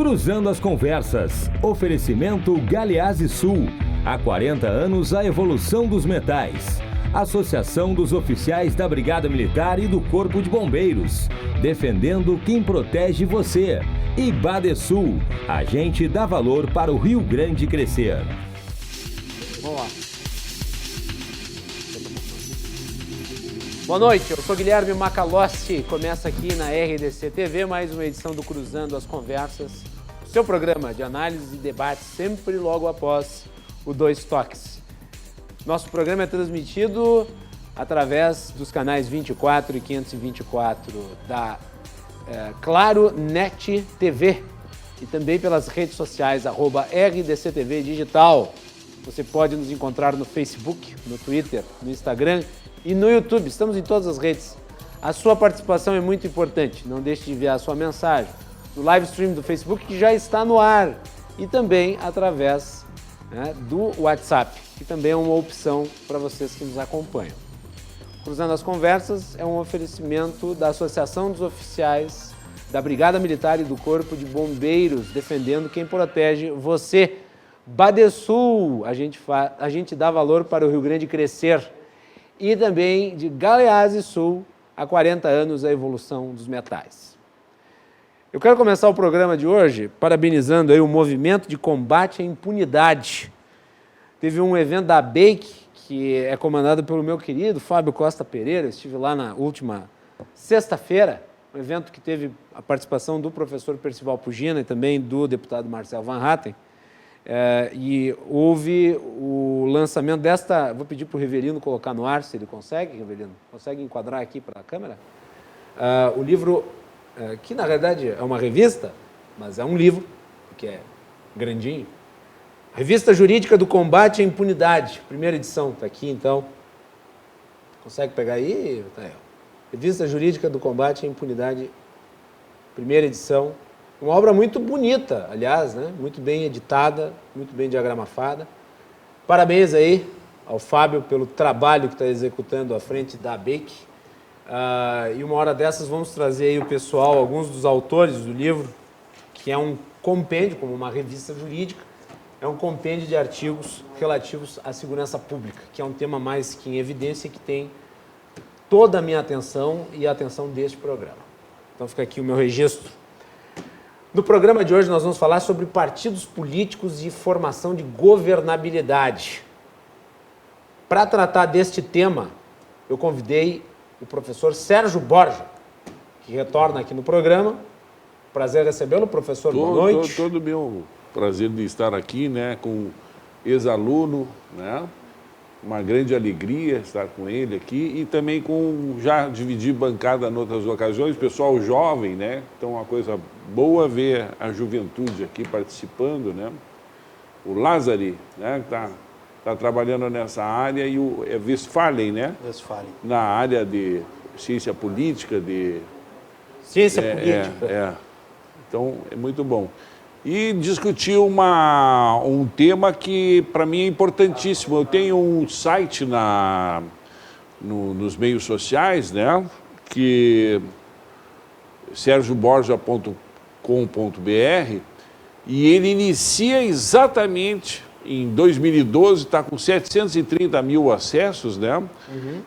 Cruzando as Conversas. Oferecimento Galeazzi Sul. Há 40 anos a evolução dos metais. Associação dos Oficiais da Brigada Militar e do Corpo de Bombeiros. Defendendo quem protege você. E Badesul. A gente dá valor para o Rio Grande crescer. Vamos lá. Boa noite, eu sou Guilherme Macalossi. Começa aqui na RDC TV mais uma edição do Cruzando as Conversas, o seu programa de análise e debate sempre logo após o Dois Toques. Nosso programa é transmitido através dos canais 24 e 524 da Claro Net TV e também pelas redes sociais @RDCTV Digital. Você pode nos encontrar no Facebook, no Twitter, no Instagram e no YouTube. Estamos em todas as redes. A sua participação é muito importante. Não deixe de enviar a sua mensagem no live stream do Facebook, que já está no ar, e também através do WhatsApp, que também é uma opção para vocês que nos acompanham. Cruzando as Conversas é um oferecimento da Associação dos Oficiais da Brigada Militar e do Corpo de Bombeiros, defendendo quem protege você. Badesul, a gente dá valor para o Rio Grande crescer. E também de Galeazzi Sul, há 40 anos a evolução dos metais. Eu quero começar o programa de hoje parabenizando aí o movimento de combate à impunidade. Teve um evento da BEIC, que é comandado pelo meu querido Fábio Costa Pereira. Eu estive lá na última sexta-feira, um evento que teve a participação do professor Percival Pugina e também do deputado Marcel Van Hatten. E houve o lançamento desta... Vou pedir para o Reverino colocar no ar, se ele consegue, Reverino. Consegue enquadrar aqui para a câmera? O livro, que na verdade é uma revista, mas é um livro, que é grandinho. Revista Jurídica do Combate à Impunidade, primeira edição, está aqui então. Consegue pegar aí? Tá aí. Revista Jurídica do Combate à Impunidade, primeira edição. Uma obra muito bonita, aliás, né? Muito bem editada, muito bem diagramafada. Parabéns aí ao Fábio pelo trabalho que está executando à frente da BEIC. E uma hora dessas vamos trazer aí o pessoal, alguns dos autores do livro, que é um compêndio, como uma revista jurídica, é um compêndio de artigos relativos à segurança pública, que é um tema mais que em evidência, que tem toda a minha atenção e a atenção deste programa. Então fica aqui o meu registro. No programa de hoje nós vamos falar sobre partidos políticos e formação de governabilidade. Para tratar deste tema, eu convidei o professor Sérgio Borja, que retorna aqui no programa. Prazer recebê-lo, professor. Boa noite. Todo meu prazer de estar aqui, né, com ex-aluno, né? Uma grande alegria estar com ele aqui e também já dividi bancada em outras ocasiões, pessoal jovem, né? Então, uma coisa boa ver a juventude aqui participando, né? O Lázari, né, que tá trabalhando nessa área, e o Westphalen, né? Westphalen. Na área de ciência política, Ciência política. Então, é muito bom. E discutir um tema que, para mim, é importantíssimo. Eu tenho um site nos meios sociais, né, que sergioborja.com.br, e ele inicia exatamente em 2012, está com 730 mil acessos, né,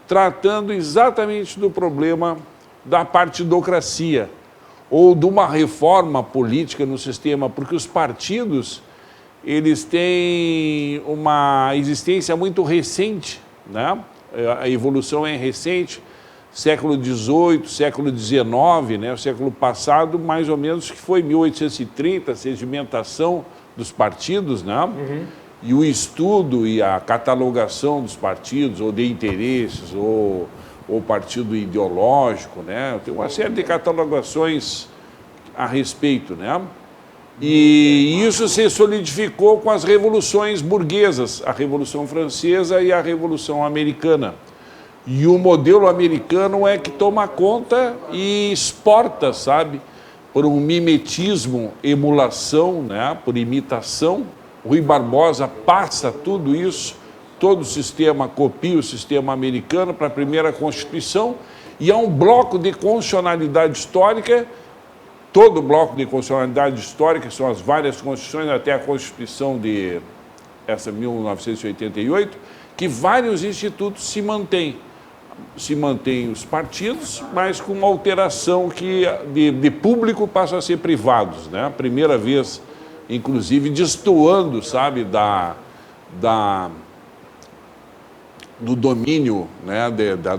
tratando exatamente do problema da partidocracia, ou de uma reforma política no sistema, porque os partidos, eles têm uma existência muito recente, né? A evolução é recente, século XVIII, século XIX, né? O século passado, mais ou menos, que foi 1830, a sedimentação dos partidos, né? E o estudo e a catalogação dos partidos, ou de interesses, ou partido ideológico, né? Tem uma série de catalogações a respeito, né? E isso se solidificou com as revoluções burguesas, a Revolução Francesa e a Revolução Americana. E o modelo americano é que toma conta e exporta, sabe, por um mimetismo, emulação, né? Por imitação. Rui Barbosa passa tudo isso. Todo o sistema copia o sistema americano para a primeira Constituição, e há um bloco de constitucionalidade histórica todo o bloco de constitucionalidade histórica, que são as várias constituições, até a Constituição de essa 1988, que vários institutos se mantêm. Se mantêm os partidos, mas com uma alteração que de público passam a ser privados, né? Primeira vez, inclusive, destoando, sabe, do domínio, né,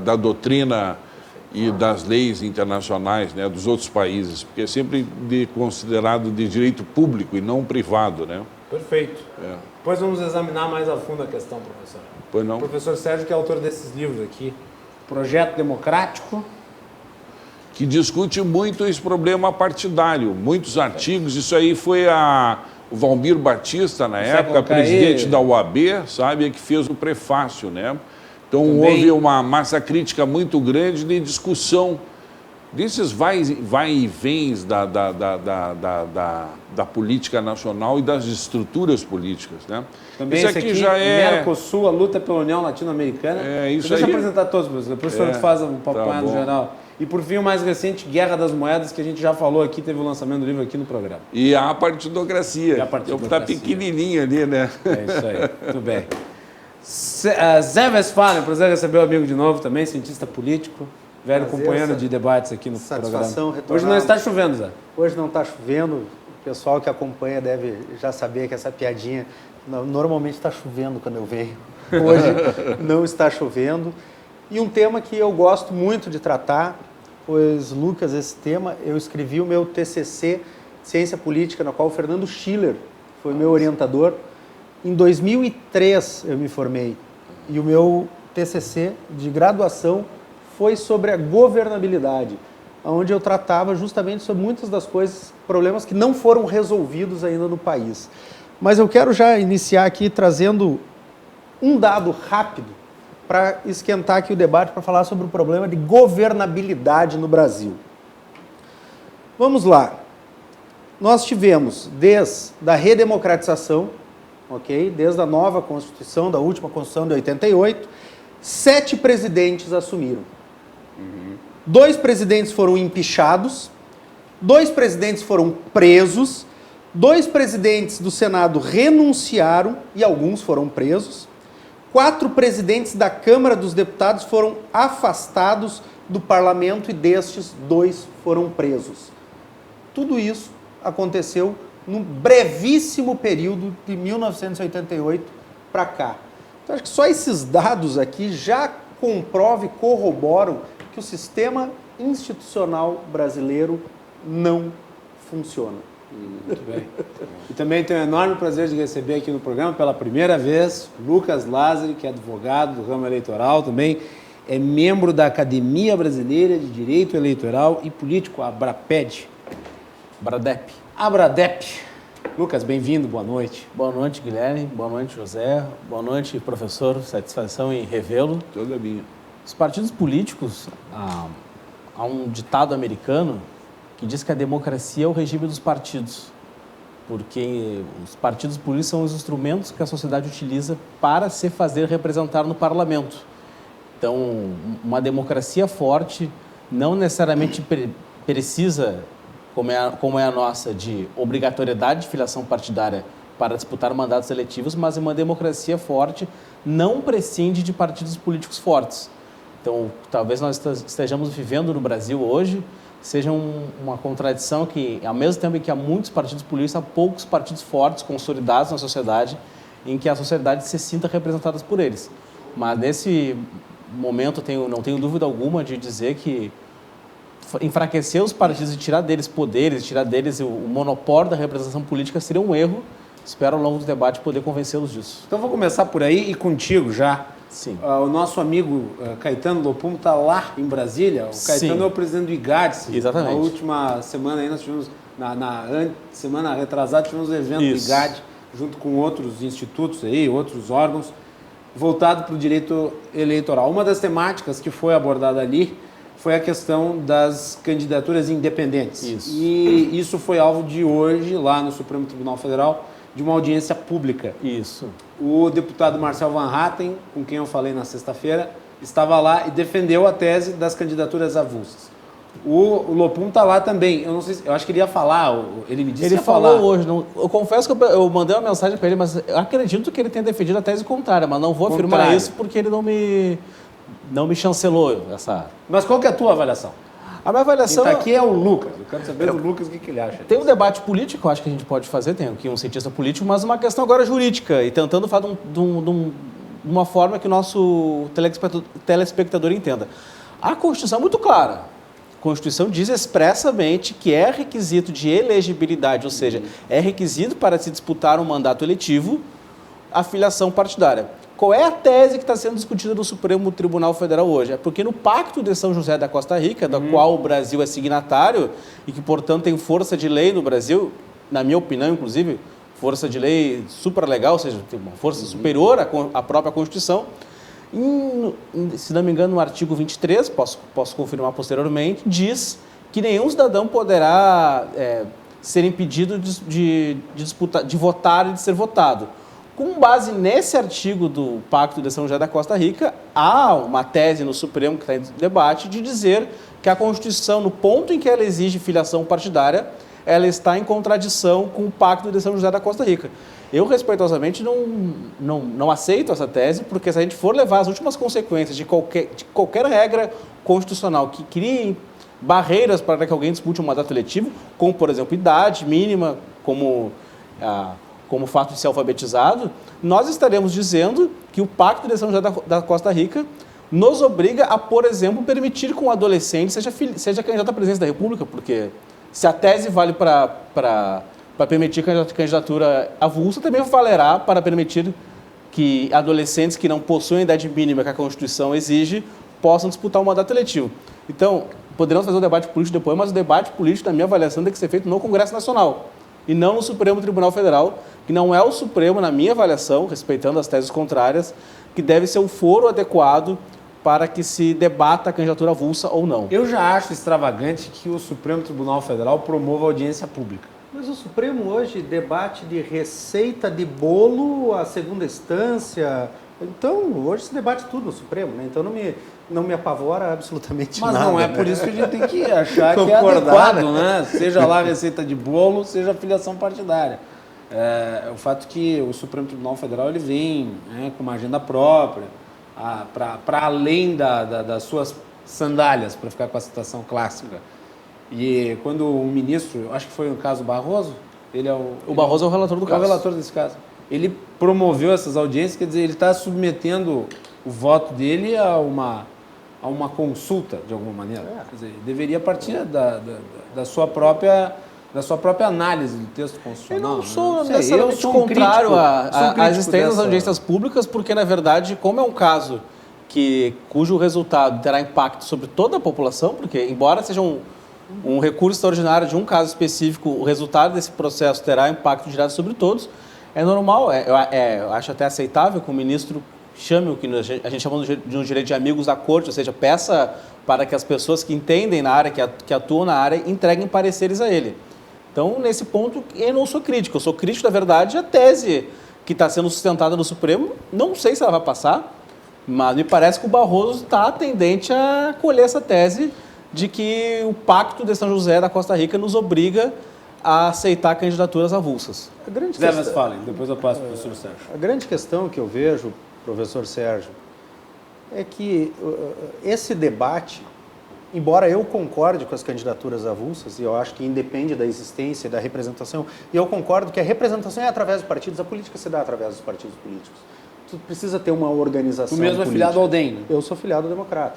da doutrina e das leis internacionais, né, dos outros países, porque é sempre considerado de direito público e não privado, né? Perfeito. Depois vamos examinar mais a fundo a questão, professor. Pois não? O professor Sérgio, que é autor desses livros aqui, Projeto Democrático, que discute muito esse problema partidário, muitos artigos. Isso aí foi o Valmir Batista, na época, presidente da UAB, sabe, que fez o prefácio, né? Então houve uma massa crítica muito grande de discussão desses vai e vens da política nacional e das estruturas políticas, né? Também isso aqui já é Mercosul, a luta pela União Latino-Americana. Isso Deixa eu aí. apresentar todos, professor. Depois o senhor faz um apanhado geral. E por fim, o mais recente, Guerra das Moedas, que a gente já falou aqui, teve o lançamento do livro aqui no programa. E a partidocracia. Está pequenininho ali, né? É isso aí, muito bem. Zé Westphalen, prazer receber o amigo de novo também, cientista político, velho companheiro de debates aqui no programa. Hoje não está chovendo, Zé. Hoje não está chovendo, o pessoal que acompanha deve já saber que essa piadinha, normalmente está chovendo quando eu venho. Hoje não está chovendo. E um tema que eu gosto muito de tratar, pois, Lucas, esse tema, eu escrevi o meu TCC, Ciência Política, na qual o Fernando Schiller foi meu orientador. Em 2003 eu me formei e o meu TCC de graduação foi sobre a governabilidade, onde eu tratava justamente sobre muitas das coisas, problemas que não foram resolvidos ainda no país. Mas eu quero já iniciar aqui trazendo um dado rápido para esquentar aqui o debate, para falar sobre o problema de governabilidade no Brasil. Vamos lá. Nós tivemos, desde a redemocratização, desde a nova Constituição, da última Constituição de 88, 7 presidentes assumiram. 2 presidentes foram empichados, 2 presidentes foram presos, 2 presidentes do Senado renunciaram e alguns foram presos, 4 presidentes da Câmara dos Deputados foram afastados do parlamento e destes 2 foram presos. Tudo isso aconteceu num brevíssimo período de 1988 para cá. Então, acho que só esses dados aqui já comprovam e corroboram que o sistema institucional brasileiro não funciona. Muito bem. E também tenho o enorme prazer de receber aqui no programa, pela primeira vez, Lucas Lázari, que é advogado do ramo eleitoral, também é membro da Academia Brasileira de Direito Eleitoral e Político, a ABRAPED. ABRADEP. Lucas, bem-vindo, boa noite. Boa noite, Guilherme. Boa noite, José. Boa noite, professor. Satisfação em revê-lo. Toda minha. Os partidos políticos, há um ditado americano que diz que a democracia é o regime dos partidos, porque os partidos políticos são os instrumentos que a sociedade utiliza para se fazer representar no parlamento. Então, uma democracia forte não necessariamente precisa, como é a nossa, de obrigatoriedade de filiação partidária para disputar mandatos eletivos, mas uma democracia forte não prescinde de partidos políticos fortes. Então, talvez nós estejamos vivendo no Brasil hoje seja uma contradição que, ao mesmo tempo em que há muitos partidos políticos, há poucos partidos fortes, consolidados na sociedade, em que a sociedade se sinta representada por eles. Mas nesse momento, não tenho dúvida alguma de dizer que enfraquecer os partidos e tirar deles poderes, tirar deles o monopólio da representação política seria um erro. Espero, ao longo do debate, poder convencê-los disso. Então, vou começar por aí e contigo já. Sim. O nosso amigo Caetano Lopumo está lá em Brasília. O Caetano Sim. é o presidente do IGADS. Exatamente. Na última semana aí nós tivemos, semana retrasada, tivemos um evento do IGAD, junto com outros institutos aí, outros órgãos, voltado para o direito eleitoral. Uma das temáticas que foi abordada ali foi a questão das candidaturas independentes. Isso. E isso foi alvo de hoje, lá no Supremo Tribunal Federal, de uma audiência pública. Isso. O deputado Marcel Van Hatten, com quem eu falei na sexta-feira, estava lá e defendeu a tese das candidaturas avulsas. O Lopum tá lá também. Eu não sei, eu acho que ele ia falar. Ele me disse que Ele ia falou falar. hoje. Eu confesso que eu mandei uma mensagem para ele, mas eu acredito que ele tenha defendido a tese contrária, mas não vou afirmar Contrário. isso porque ele não me chancelou essa. Mas qual que é a tua avaliação? A minha avaliação. Quem tá aqui é o Lucas. Eu quero saber do Lucas o que ele acha. Tem um debate político, eu acho que a gente pode fazer, tem aqui um cientista político, mas uma questão agora jurídica, e tentando falar de uma forma que o nosso telespectador entenda. A Constituição é muito clara. A Constituição diz expressamente que é requisito de elegibilidade, ou seja, é requisito para se disputar um mandato eletivo a filiação partidária. Qual é a tese que está sendo discutida no Supremo Tribunal Federal hoje? É porque no Pacto de São José da Costa Rica, da qual o Brasil é signatário e que, portanto, tem força de lei no Brasil, na minha opinião, inclusive, força de lei super legal, ou seja, tem uma força superior à própria Constituição. Se não me engano, no artigo 23, posso confirmar posteriormente, diz que nenhum cidadão poderá ser impedido de votar e de ser votado. Com base nesse artigo do Pacto de São José da Costa Rica, há uma tese no Supremo que está em debate de dizer que a Constituição, no ponto em que ela exige filiação partidária, ela está em contradição com o Pacto de São José da Costa Rica. Eu, respeitosamente, não aceito essa tese, porque se a gente for levar as últimas consequências de qualquer regra constitucional que crie barreiras para que alguém dispute um mandato eletivo, como, por exemplo, idade mínima, como o fato de ser alfabetizado, nós estaremos dizendo que o Pacto de São José da Costa Rica nos obriga a, por exemplo, permitir que um adolescente seja candidato à presidência da República, porque se a tese vale para permitir candidatura avulsa, também valerá para permitir que adolescentes que não possuem a idade mínima que a Constituição exige possam disputar um mandato eletivo. Então, poderemos fazer o debate político depois, mas o debate político, na minha avaliação, tem que ser feito no Congresso Nacional e não no Supremo Tribunal Federal, que não é o Supremo, na minha avaliação, respeitando as teses contrárias, que deve ser o foro adequado para que se debata a candidatura avulsa ou não. Eu já acho extravagante que o Supremo Tribunal Federal promova audiência pública. Mas o Supremo hoje debate de receita de bolo à segunda instância. Então, hoje se debate tudo no Supremo, né? Então não me apavora absolutamente Mas nada. não é né? por isso que a gente tem que achar que é Concordar, adequado, né? Seja lá a receita de bolo, seja a filiação partidária. O fato que o Supremo Tribunal Federal ele vem, né, com uma agenda própria, para além das suas sandálias, para ficar com a citação clássica. E quando um ministro, acho que foi no caso Barroso, O Barroso é o relator do caso. É o relator desse caso. Ele promoveu essas audiências, quer dizer, ele está submetendo o voto dele a uma consulta, de alguma maneira. Quer dizer, deveria partir da sua própria análise do texto Eu constitucional. não sou né? necessariamente Eu contrário à crítico existência das dessa- audiências públicas, porque, na verdade, como é um caso cujo resultado terá impacto sobre toda a população, porque, embora seja um recurso extraordinário de um caso específico, o resultado desse processo terá impacto direto sobre todos, é normal, eu acho até aceitável que o ministro chame o que a gente chama de um direito de amigos da corte, ou seja, peça para que as pessoas que entendem na área, que atuam na área, entreguem pareceres a ele. Então, nesse ponto, eu não sou crítico. Eu sou crítico, na verdade, a tese que está sendo sustentada no Supremo. Não sei se ela vai passar, mas me parece que o Barroso está tendente a colher essa tese de que o Pacto de São José da Costa Rica nos obriga a aceitar candidaturas avulsas. A grande Zé, mas questão, falem, depois eu passo para o professor Sérgio. a grande questão que eu vejo, professor Sérgio, é que esse debate, embora eu concorde com as candidaturas avulsas, e eu acho que independe da existência e da representação, e eu concordo que a representação é através dos partidos, a política se dá através dos partidos políticos. Tu precisa ter uma organização Tu mesmo é política. filiado ao DEM, né? Eu sou filiado ao Democrata.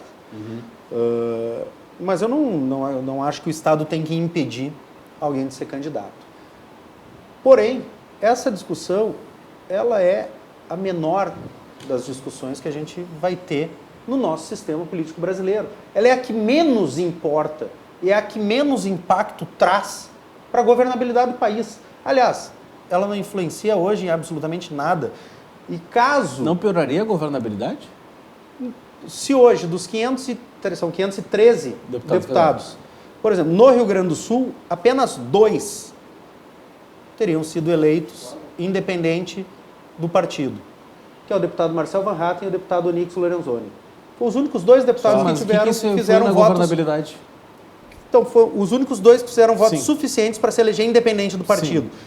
Mas eu não acho que o Estado tem que impedir alguém de ser candidato. Porém, essa discussão, ela é a menor das discussões que a gente vai ter no nosso sistema político brasileiro. Ela é a que menos importa e é a que menos impacto traz para a governabilidade do país. Aliás, ela não influencia hoje em absolutamente nada. E caso... Não pioraria a governabilidade? Se hoje, são 513 deputados, por exemplo, no Rio Grande do Sul, apenas 2 teriam sido eleitos independente do partido, que é o deputado Marcel Van Hatten e o deputado Onyx Lorenzoni. Foram os únicos 2 deputados que fizeram isso fizeram na votos. governabilidade? Então, foram os únicos 2 que fizeram votos Sim. suficientes para se eleger independente do partido. Sim.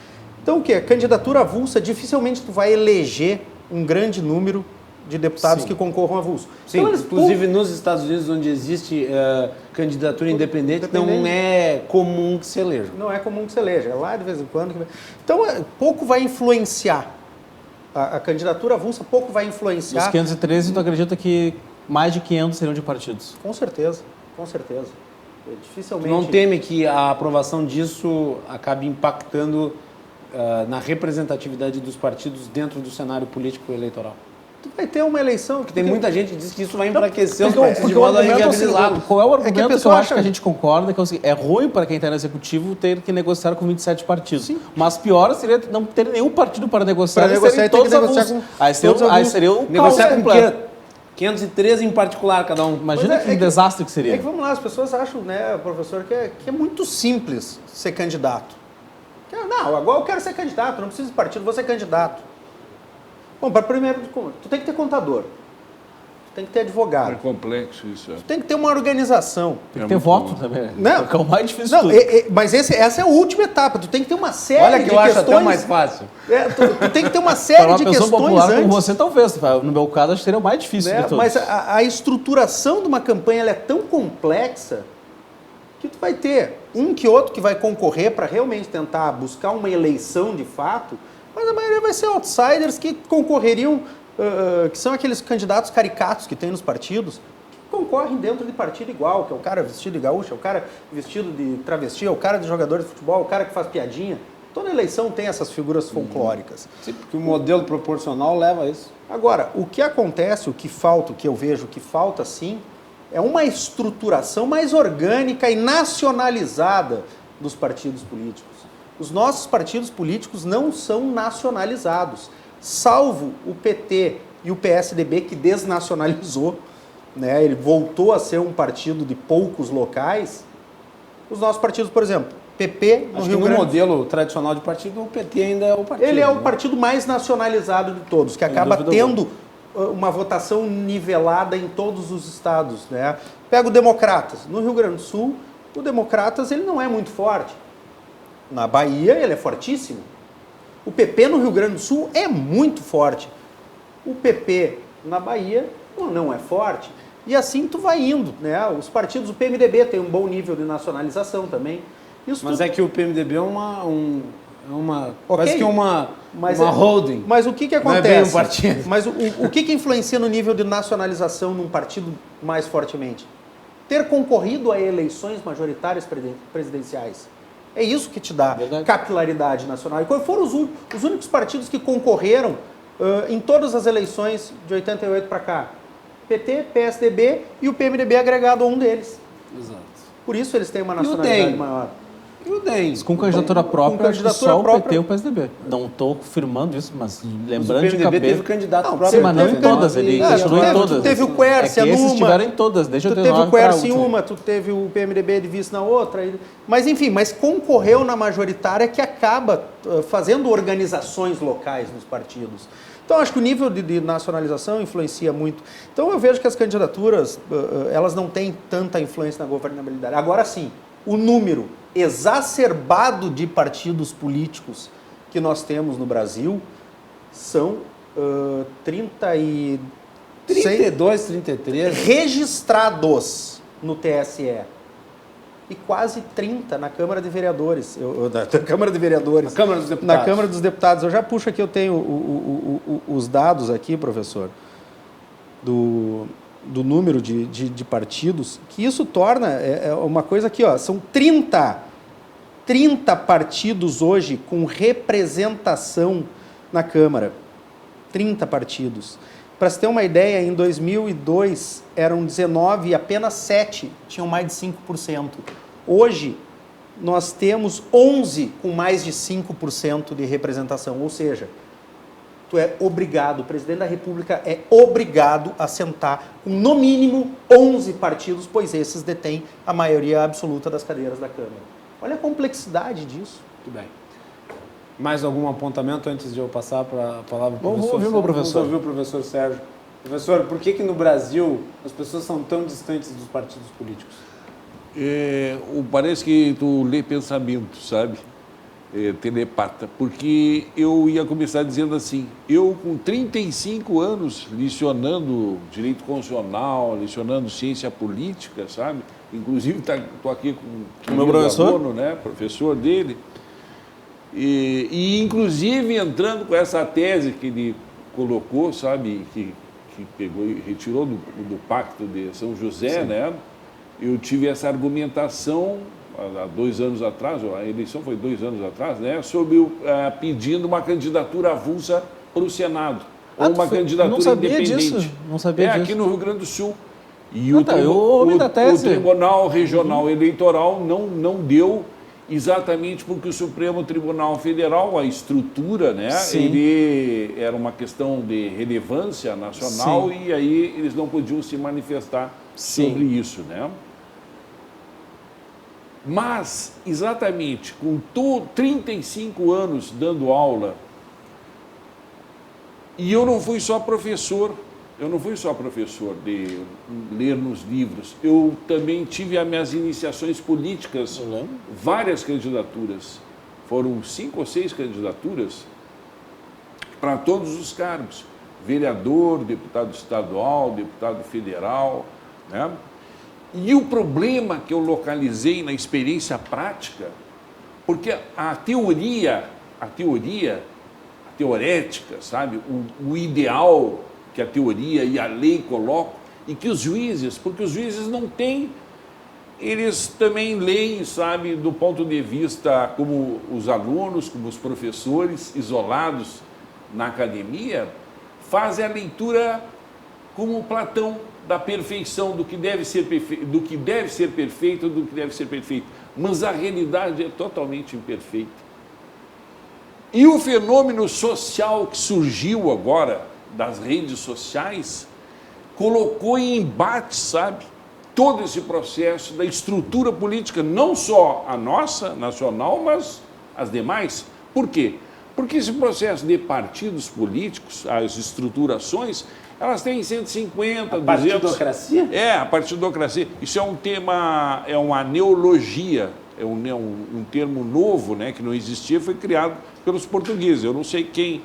Então, o quê? Candidatura avulsa, dificilmente tu vai eleger um grande número de deputados Sim. que concorram avulso. Sim, Então, eles inclusive nos Estados Unidos, onde existe candidatura independente, não é comum que se eleja. não é comum que se eleja, é lá de vez em quando. Então, pouco vai influenciar. A candidatura avulsa pouco vai influenciar. Dos 513, tu acredita que mais de 500 seriam de partidos? Com certeza, com certeza. Dificilmente. Não teme que a aprovação disso acabe impactando na representatividade dos partidos dentro do cenário político eleitoral? Tu vai ter uma eleição. Tem muita gente que diz que isso vai enfraquecer os Porque partidos de o modo a argumento é o inviabilizá-los. seguinte, qual é o argumento que eu pessoa acho que acha- a gente concorda? Que é o seguinte, é ruim para quem está no executivo ter que negociar com 27 partidos. Mas pior seria não ter nenhum partido para negociar. Para e negociar, serem tem que todos negociar avulsos. com Aí todos seria, avulsos. seria um Negociar caos com completo. 513 em particular, cada um. Imagina que desastre que seria. É que vamos lá, as pessoas acham, né, professor, que é muito simples ser candidato. Não, agora eu quero ser candidato, não preciso de partido, vou ser candidato. Bom, para primeiro, tu tem que ter contador, tu tem que ter É advogado, complexo isso. tu tem que ter uma organização. Tem que ter voto também. Não. Que é o mais difícil Não, de tudo. mas essa é a última etapa, tu tem que ter uma série Olha de que eu acho questões. até mais fácil. Tu tem que ter uma Para série uma de pessoa questões popular antes. como você, talvez. No meu caso, acho que seria o mais difícil Né? de todos. Mas a estruturação de uma campanha ela é tão complexa que tu vai ter um que outro que vai concorrer para realmente tentar buscar uma eleição de fato, mas a maioria vai ser outsiders que concorreriam, que são aqueles candidatos caricatos que tem nos partidos, que concorrem dentro de partido igual, que é o cara vestido de gaúcho, é o cara vestido de travesti, é o cara de jogador de futebol, é o cara que faz piadinha. Toda eleição tem essas figuras folclóricas. Sim, porque o modelo proporcional leva a isso. Agora, o que acontece, o que falta, o que eu vejo que falta sim, é uma estruturação mais orgânica e nacionalizada dos partidos políticos. Os nossos partidos políticos não são nacionalizados, salvo o PT e o PSDB que desnacionalizou, né? Ele voltou a ser um partido de poucos locais. Os nossos partidos, por exemplo, PP no Acho que Rio no Grande modelo tradicional de partido, o PT ainda é o partido. ele é o né? partido mais nacionalizado de todos, que acaba dúvida tendo uma votação nivelada em todos os estados, né? Pega o Democratas. No Rio Grande do Sul, o Democratas ele não é muito forte. Na Bahia, ele é fortíssimo. O PP no Rio Grande do Sul é muito forte. O PP na Bahia não é forte. E assim tu vai indo, né? Os partidos, o PMDB tem um bom nível de nacionalização também. Isso Mas tudo- é que o PMDB é uma Ok. quase que uma Mas holding. Mas o que Não é acontece? bem um partido. Mas o que influencia no nível de nacionalização num partido mais fortemente? Ter concorrido a eleições majoritárias presidenciais. É isso que te dá Verdade. capilaridade nacional. E quais foram os únicos partidos que concorreram em todas as eleições de 88 para cá? PT, PSDB e o PMDB agregado a um deles. Exato. Por isso eles têm uma o nacionalidade DEM? maior. E o DEM? Com candidatura própria, acho que candidatura só o própria. PT e o PSDB. Não estou afirmando isso, mas Mas lembrando o de PMDB cabeça... teve candidato Não, próprio. Sim, mas não em teve todas, ele candidato- continuou em todas. Tu teve o Quercia é que esses numa, estiveram em todas, deixa eu tu ter teve uma o Quercia em pra última. uma, tu teve o PMDB de vice na outra. Mas enfim, mas concorreu na majoritária que acaba fazendo organizações locais nos partidos. Então acho que o nível de nacionalização influencia muito. Então eu vejo que as candidaturas, elas não têm tanta influência na governabilidade. Agora sim, o número exacerbado de partidos políticos que nós temos no Brasil são 32, 33. registrados no TSE e quase 30 na Câmara de Vereadores. Na Câmara de Vereadores. Na Câmara dos Deputados. Na Câmara dos Deputados. Eu já puxo aqui, eu tenho os dados aqui, professor, do número de partidos, que isso torna uma coisa aqui, ó, são 30 partidos hoje com representação na Câmara. 30 partidos. Para se ter uma ideia, em 2002 eram 19 e apenas 7 tinham mais de 5%. Hoje, nós temos 11 com mais de 5% de representação, ou seja, tu é obrigado, o presidente da República é obrigado a sentar com no mínimo 11 partidos, pois esses detêm a maioria absoluta das cadeiras da Câmara. Olha a complexidade disso. Muito bem. Mais algum apontamento antes de eu passar para a palavra para o Vamos professor? ouvir o meu professor. Vamos ouvir o professor Sérgio. Professor, por que no Brasil as pessoas são tão distantes dos partidos políticos? Parece que tu lê pensamento, sabe? Telepata, porque eu ia começar dizendo assim, eu com 35 anos lecionando direito constitucional, lecionando ciência política, sabe? Inclusive estou aqui com o meu professor, aluno, né? Professor dele, e inclusive entrando com essa tese que ele colocou, sabe, que pegou e retirou do Pacto de São José, sim, né? Eu tive essa argumentação há 2 anos atrás, a eleição foi 2 anos atrás, né, sobre pedindo uma candidatura avulsa para o Senado, ou uma candidatura independente. Disso. Não sabia disso. Aqui no Rio Grande do Sul. E o Tribunal Regional Eleitoral não deu, exatamente porque o Supremo Tribunal Federal, a estrutura, né, ele era uma questão de relevância nacional, sim, e aí eles não podiam se manifestar, sim, sobre isso, né? Mas, exatamente, com 35 anos dando aula, e eu não fui só professor de ler nos livros, eu também tive as minhas iniciações políticas, várias candidaturas, foram 5 ou 6 candidaturas para todos os cargos, vereador, deputado estadual, deputado federal, né? E o problema que eu localizei na experiência prática, porque a teorética, sabe, o ideal que a teoria e a lei colocam, e que os juízes, porque os juízes não têm, eles também leem, sabe, do ponto de vista como os alunos, como os professores isolados na academia, fazem a leitura como Platão, da perfeição, do que deve ser perfeito, do que deve ser perfeito, mas a realidade é totalmente imperfeita. E o fenômeno social que surgiu agora das redes sociais colocou em embate, sabe, todo esse processo da estrutura política, não só a nossa, nacional, mas as demais. Por quê? Porque esse processo de partidos políticos, as estruturações, elas têm 150, 200... A partidocracia? A partidocracia. Isso é um tema, é uma neologia, é um termo novo, né, que não existia, foi criado pelos portugueses. Eu não sei quem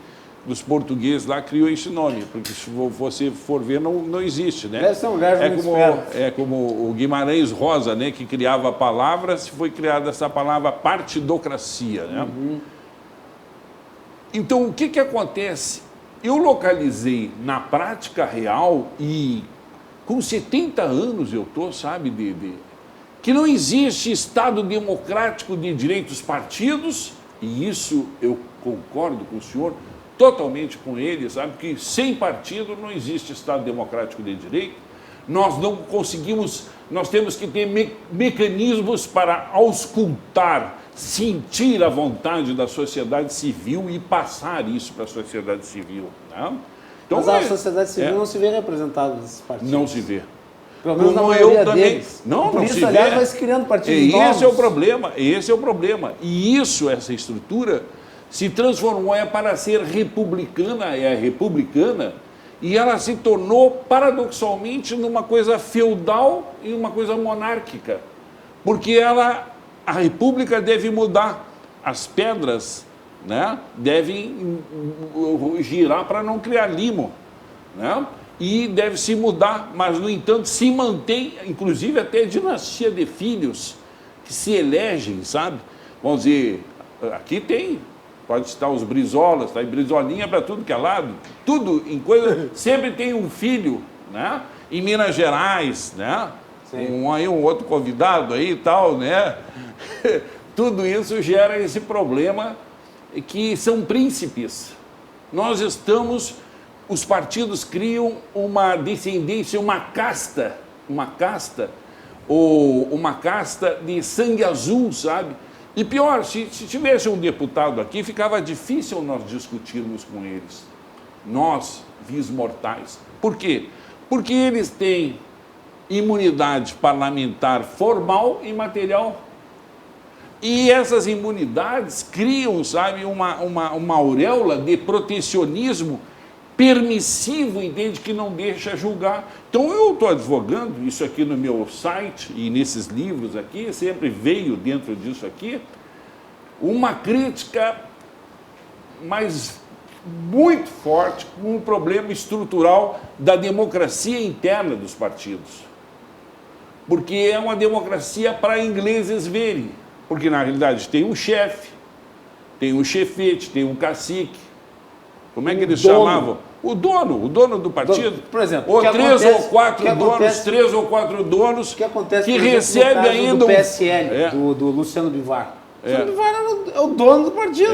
dos portugueses lá criou esse nome, porque se você for ver, não existe, né? É como o Guimarães Rosa, né, que criava a palavra, se foi criada essa palavra partidocracia, né? Uhum. Então, o que acontece? Eu localizei na prática real, e com 70 anos eu estou, sabe, que não existe Estado democrático de direito dos partidos, e isso eu concordo com o senhor, totalmente com ele, sabe, que sem partido não existe Estado democrático de direito. Nós não conseguimos, nós temos que ter mecanismos para auscultar, sentir a vontade da sociedade civil e passar isso para a sociedade civil, né? Então, mas a sociedade civil não se vê representada nesses partidos. Não se vê. Pelo menos na maioria deles. Não isso, se aliás, vê. Vai se criando partidos novos. Esse é o problema. E essa estrutura se transformou para ser republicana, e ela se tornou, paradoxalmente, numa coisa feudal e uma coisa monárquica. Porque a república deve mudar, as pedras, né, devem girar para não criar limo, né? E deve se mudar, mas, no entanto, se mantém, inclusive até dinastia de filhos que se elegem, sabe? Vamos dizer, aqui pode estar os Brizolas, tá? E Brizolinha para tudo que é lado, tudo em coisa, sempre tem um filho, né? Em Minas Gerais, né? Um outro convidado aí e tal, né? Tudo isso gera esse problema que são príncipes. Os partidos criam uma descendência, uma casta de sangue azul, sabe? E pior, se tivesse um deputado aqui, ficava difícil nós discutirmos com eles. Nós, vis mortais. Por quê? Porque eles têm imunidade parlamentar formal e material. E essas imunidades criam, sabe, uma auréola de protecionismo permissivo, entende, que não deixa julgar. Então eu estou advogando, isso aqui no meu site e nesses livros aqui, sempre veio dentro disso aqui, uma crítica mais muito forte com um problema estrutural da democracia interna dos partidos. Porque é uma democracia para ingleses verem. Porque, na realidade, tem um chefe, tem um chefete, tem um cacique. Como é que eles chamavam? O dono do partido. Por exemplo, ou três ou quatro donos que recebem ainda do PSL, do Luciano Bivar. Luciano Bivar é o dono do partido.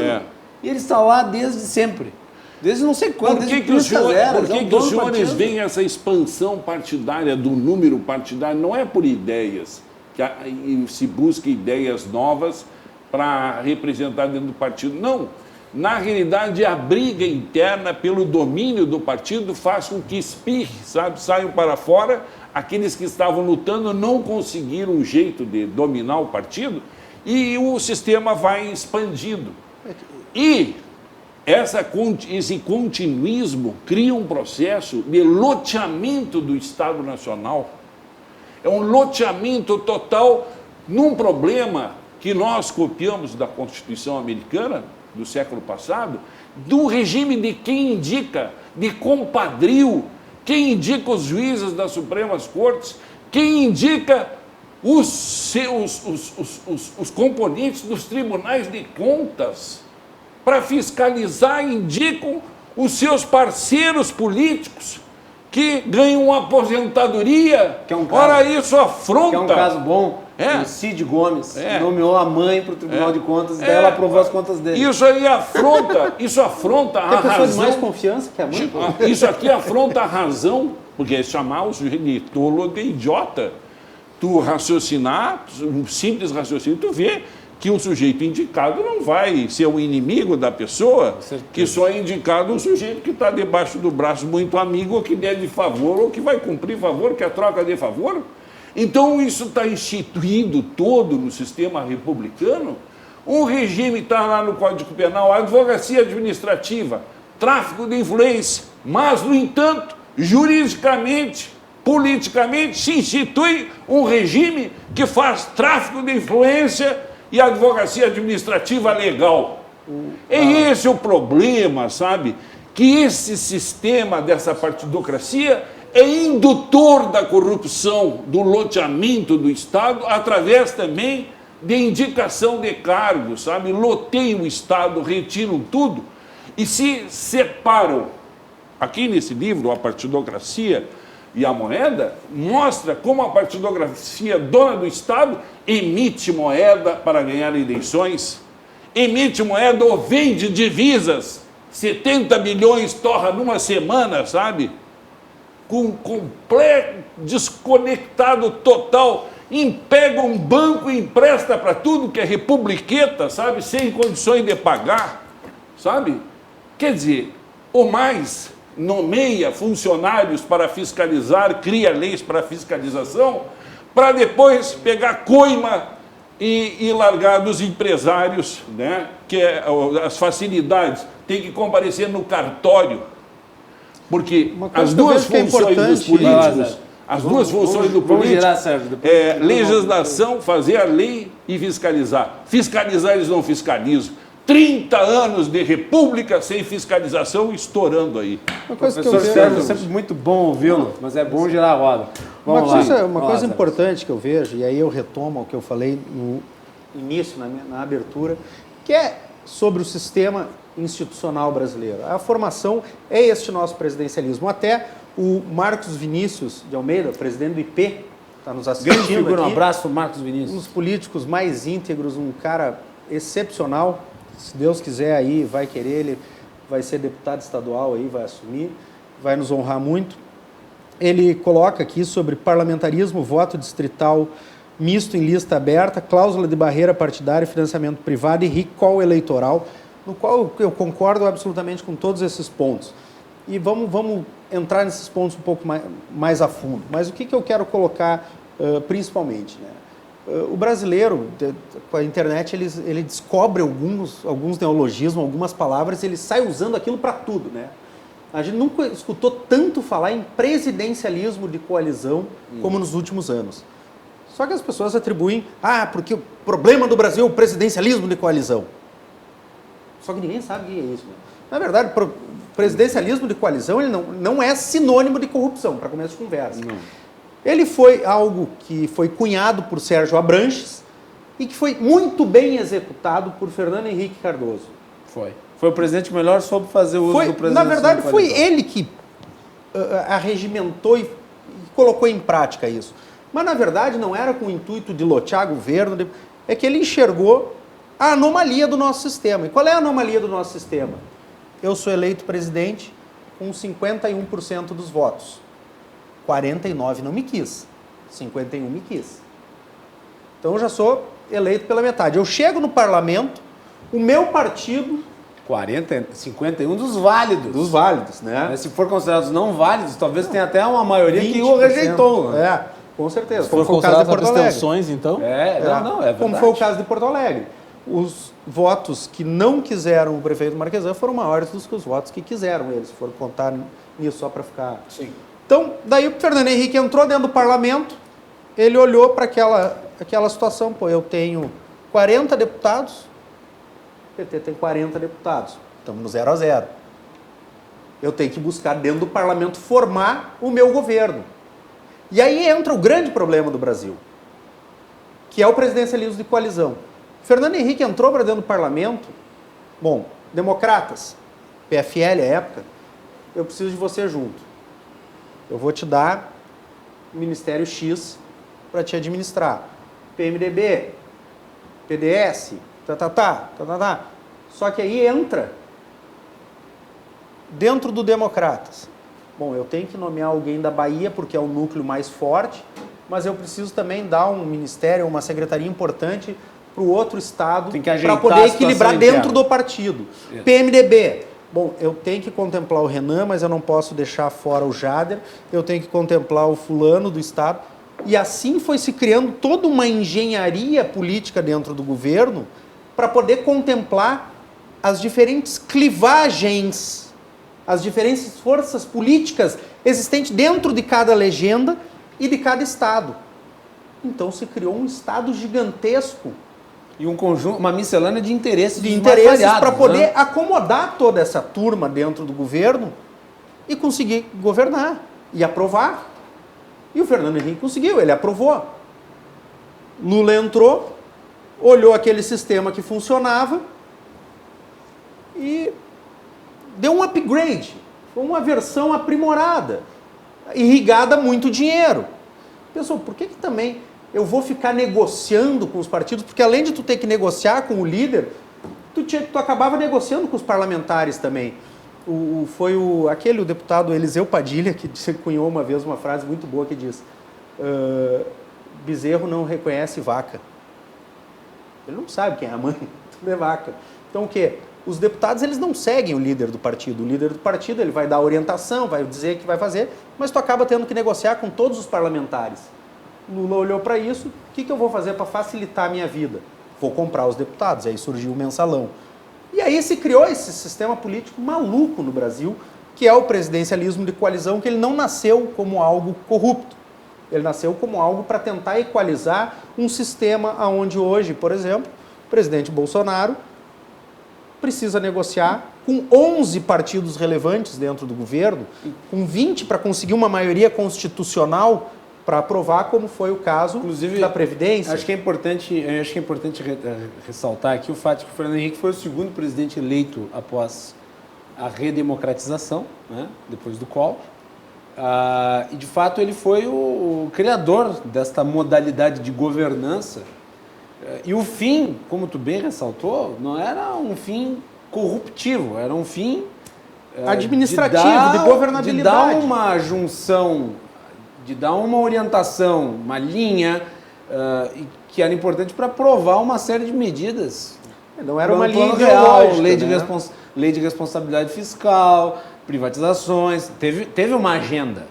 E ele está lá desde sempre. Desde não sei quando, Por que os senhores veem essa expansão partidária, do número partidário? Não é por ideias, que se busca ideias novas para representar dentro do partido. Não. Na realidade, a briga interna pelo domínio do partido faz com que espirre, sabe? Saiam para fora. Aqueles que estavam lutando não conseguiram um jeito de dominar o partido e o sistema vai expandindo. E esse continuismo cria um processo de loteamento do Estado Nacional. É um loteamento total num problema que nós copiamos da Constituição Americana do século passado, do regime de quem indica, de compadrio, quem indica os juízes das Supremas Cortes, quem indica os componentes dos tribunais de contas para fiscalizar, indicam os seus parceiros políticos que ganham uma aposentadoria. Ora, isso afronta. Que é um caso bom. O Cid Gomes nomeou a mãe para o Tribunal de Contas e daí ela aprovou as contas dele. Isso aí afronta a razão. Tem pessoa de mais confiança que a mãe. Isso aqui afronta a razão, porque é chamar o sujeito de tolo, de idiota. Tu raciocinar, um simples raciocínio, tu vê que um sujeito indicado não vai ser o inimigo da pessoa, que só é indicado um sujeito que está debaixo do braço muito amigo, ou que deve favor, ou que vai cumprir favor, que é a troca de favor. Então isso está instituído todo no sistema republicano. Um regime está lá no Código Penal, advocacia administrativa, tráfico de influência, mas, no entanto, juridicamente, politicamente, se institui um regime que faz tráfico de influência e advocacia administrativa legal. É esse o problema, sabe? Que esse sistema dessa partidocracia é indutor da corrupção, do loteamento do Estado, através também de indicação de cargos, sabe? Loteiam o Estado, retiram tudo e se separam. Aqui nesse livro, A Partidocracia e a Moeda, mostra como a partidocracia dona do Estado emite moeda para ganhar eleições, emite moeda ou vende divisas, 70 bilhões torra numa semana, sabe? Com completo desconectado total, pega um banco e empresta para tudo que é republiqueta, sabe? Sem condições de pagar, sabe? Quer dizer, ou mais, nomeia funcionários para fiscalizar, cria leis para fiscalização, para depois pegar coima e largar dos empresários, né? Que é as facilidades, tem que comparecer no cartório, porque as duas funções dos políticos, é legislação, fazer a lei e fiscalizar. Fiscalizar eles não fiscalizam. 30 anos de república sem fiscalização estourando aí. Uma coisa que eu vejo, é sempre muito bom ouvi-lo, mas é bom girar a roda. Uma coisa importante que eu vejo, e aí eu retomo o que eu falei no início, na abertura, que é sobre o sistema institucional brasileiro. A formação é este nosso presidencialismo. Até o Marcos Vinícius de Almeida, presidente do IP, está nos assistindo aqui. Um abraço para o Marcos Vinícius. Um dos políticos mais íntegros, um cara excepcional. Se Deus quiser aí, vai querer, ele vai ser deputado estadual aí, vai assumir, vai nos honrar muito. Ele coloca aqui sobre parlamentarismo, voto distrital misto em lista aberta, cláusula de barreira partidária, financiamento privado e recall eleitoral, no qual eu concordo absolutamente com todos esses pontos. E vamos entrar nesses pontos um pouco mais a fundo. Mas o que eu quero colocar principalmente, né? O brasileiro, com a internet, ele descobre alguns neologismos, algumas palavras, ele sai usando aquilo para tudo, né? A gente nunca escutou tanto falar em presidencialismo de coalizão como nos últimos anos. Só que as pessoas atribuem, porque o problema do Brasil é o presidencialismo de coalizão. Só que ninguém sabe o que é isso. Né? Na verdade, presidencialismo de coalizão ele não é sinônimo de corrupção, para começo de conversa. Não. Ele foi algo que foi cunhado por Sérgio Abranches e que foi muito bem executado por Fernando Henrique Cardoso. Foi o presidente que melhor soube fazer uso do presidente. Na verdade, foi ele que arregimentou e colocou em prática isso. Mas, na verdade, não era com o intuito de lotear governo, é que ele enxergou a anomalia do nosso sistema. E qual é a anomalia do nosso sistema? Eu sou eleito presidente com 51% dos votos. 49 não me quis, 51 me quis. Então, eu já sou eleito pela metade. Eu chego no parlamento, o meu partido... 51 dos válidos. Dos válidos, né? Mas se for considerados não válidos, talvez tenha até uma maioria que o rejeitou. Com certeza. Se for considerado as abstenções, então... é verdade. Como foi o caso de Porto Alegre. Os votos que não quiseram o prefeito Marquesan foram maiores do que os votos que quiseram eles. Foram contar nisso só para ficar... Sim. Então, daí o Fernando Henrique entrou dentro do parlamento, ele olhou para aquela situação, eu tenho 40 deputados, o PT tem 40 deputados, estamos no 0 a 0. Eu tenho que buscar dentro do parlamento formar o meu governo. E aí entra o grande problema do Brasil, que é o presidencialismo de coalizão. Fernando Henrique entrou para dentro do parlamento, democratas, PFL à época, eu preciso de você junto. Eu vou te dar Ministério X para te administrar. PMDB, PDS, Só que aí entra dentro do Democratas. Eu tenho que nomear alguém da Bahia porque é o núcleo mais forte, mas eu preciso também dar um ministério, uma secretaria importante para o outro estado para poder equilibrar dentro do partido. Isso. PMDB. Eu tenho que contemplar o Renan, mas eu não posso deixar fora o Jader, eu tenho que contemplar o fulano do estado. E assim foi se criando toda uma engenharia política dentro do governo para poder contemplar as diferentes clivagens, as diferentes forças políticas existentes dentro de cada legenda e de cada estado. Então se criou um estado gigantesco. E um conjunto, uma miscelânea de interesses. Para poder acomodar toda essa turma dentro do governo e conseguir governar e aprovar. E o Fernando Henrique conseguiu, ele aprovou. Lula entrou, olhou aquele sistema que funcionava e deu um upgrade. Foi uma versão aprimorada, irrigada a muito dinheiro. Pessoal, por que também eu vou ficar negociando com os partidos? Porque além de tu ter que negociar com o líder, tu acabava negociando com os parlamentares também. Foi o deputado Eliseu Padilha que cunhou uma vez uma frase muito boa que diz: bezerro não reconhece vaca. Ele não sabe quem é a mãe, tudo é vaca. Então o quê? Os deputados eles não seguem o líder do partido. O líder do partido ele vai dar orientação, vai dizer o que vai fazer, mas tu acaba tendo que negociar com todos os parlamentares. Lula olhou para isso, o que eu vou fazer para facilitar a minha vida? Vou comprar os deputados, e aí surgiu o mensalão. E aí se criou esse sistema político maluco no Brasil, que é o presidencialismo de coalizão, que ele não nasceu como algo corrupto. Ele nasceu como algo para tentar equalizar um sistema onde hoje, por exemplo, o presidente Bolsonaro precisa negociar com 11 partidos relevantes dentro do governo, com 20 para conseguir uma maioria constitucional para aprovar, como foi o caso da Previdência. Acho que é importante ressaltar aqui o fato de que o Fernando Henrique foi o segundo presidente eleito após a redemocratização, né, depois do Collor. E, de fato, ele foi o criador desta modalidade de governança. E o fim, como tu bem ressaltou, não era um fim corruptivo, era um fim administrativo, de governabilidade. De dar uma junção, de dar uma orientação, uma linha, que era importante para aprovar uma série de medidas. Não era uma linha real, lei de responsabilidade fiscal, privatizações, teve uma agenda.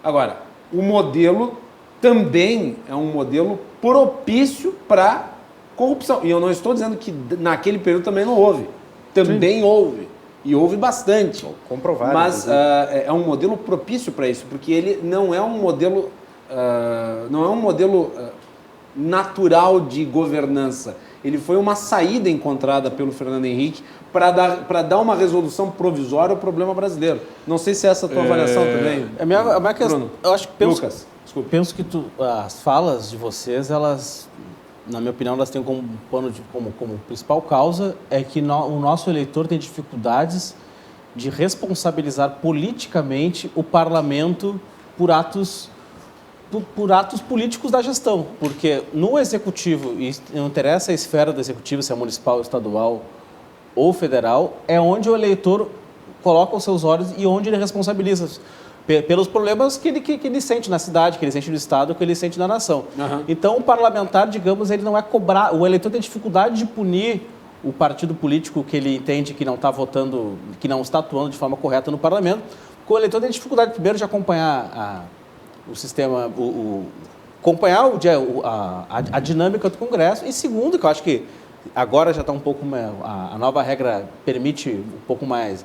Agora, o modelo também é um modelo propício para corrupção. E eu não estou dizendo que naquele período também não houve. Também houve. E houve bastante. Comprovado. Mas é um modelo propício para isso, porque ele não é um modelo, natural de governança. Ele foi uma saída encontrada pelo Fernando Henrique para dar uma resolução provisória ao problema brasileiro. Não sei se é essa a tua avaliação também. A minha questão, Bruno. eu acho que Lucas, desculpa. penso que as falas de vocês, elas, na minha opinião, elas têm como como principal causa é que o nosso eleitor tem dificuldades de responsabilizar politicamente o parlamento por atos políticos da gestão, porque no executivo, e não interessa a esfera do executivo, se é municipal, estadual ou federal, é onde o eleitor coloca os seus olhos e onde ele responsabiliza pelos problemas que ele sente na cidade, que ele sente no estado, que ele sente na nação. Uhum. Então, o parlamentar, digamos, ele não é cobrar, o eleitor tem dificuldade de punir o partido político que ele entende que não está votando, que não está atuando de forma correta no parlamento, porque o eleitor tem dificuldade, primeiro, de acompanhar o sistema, acompanhar a dinâmica do Congresso, e segundo, que eu acho que agora já está um pouco, a nova regra permite um pouco mais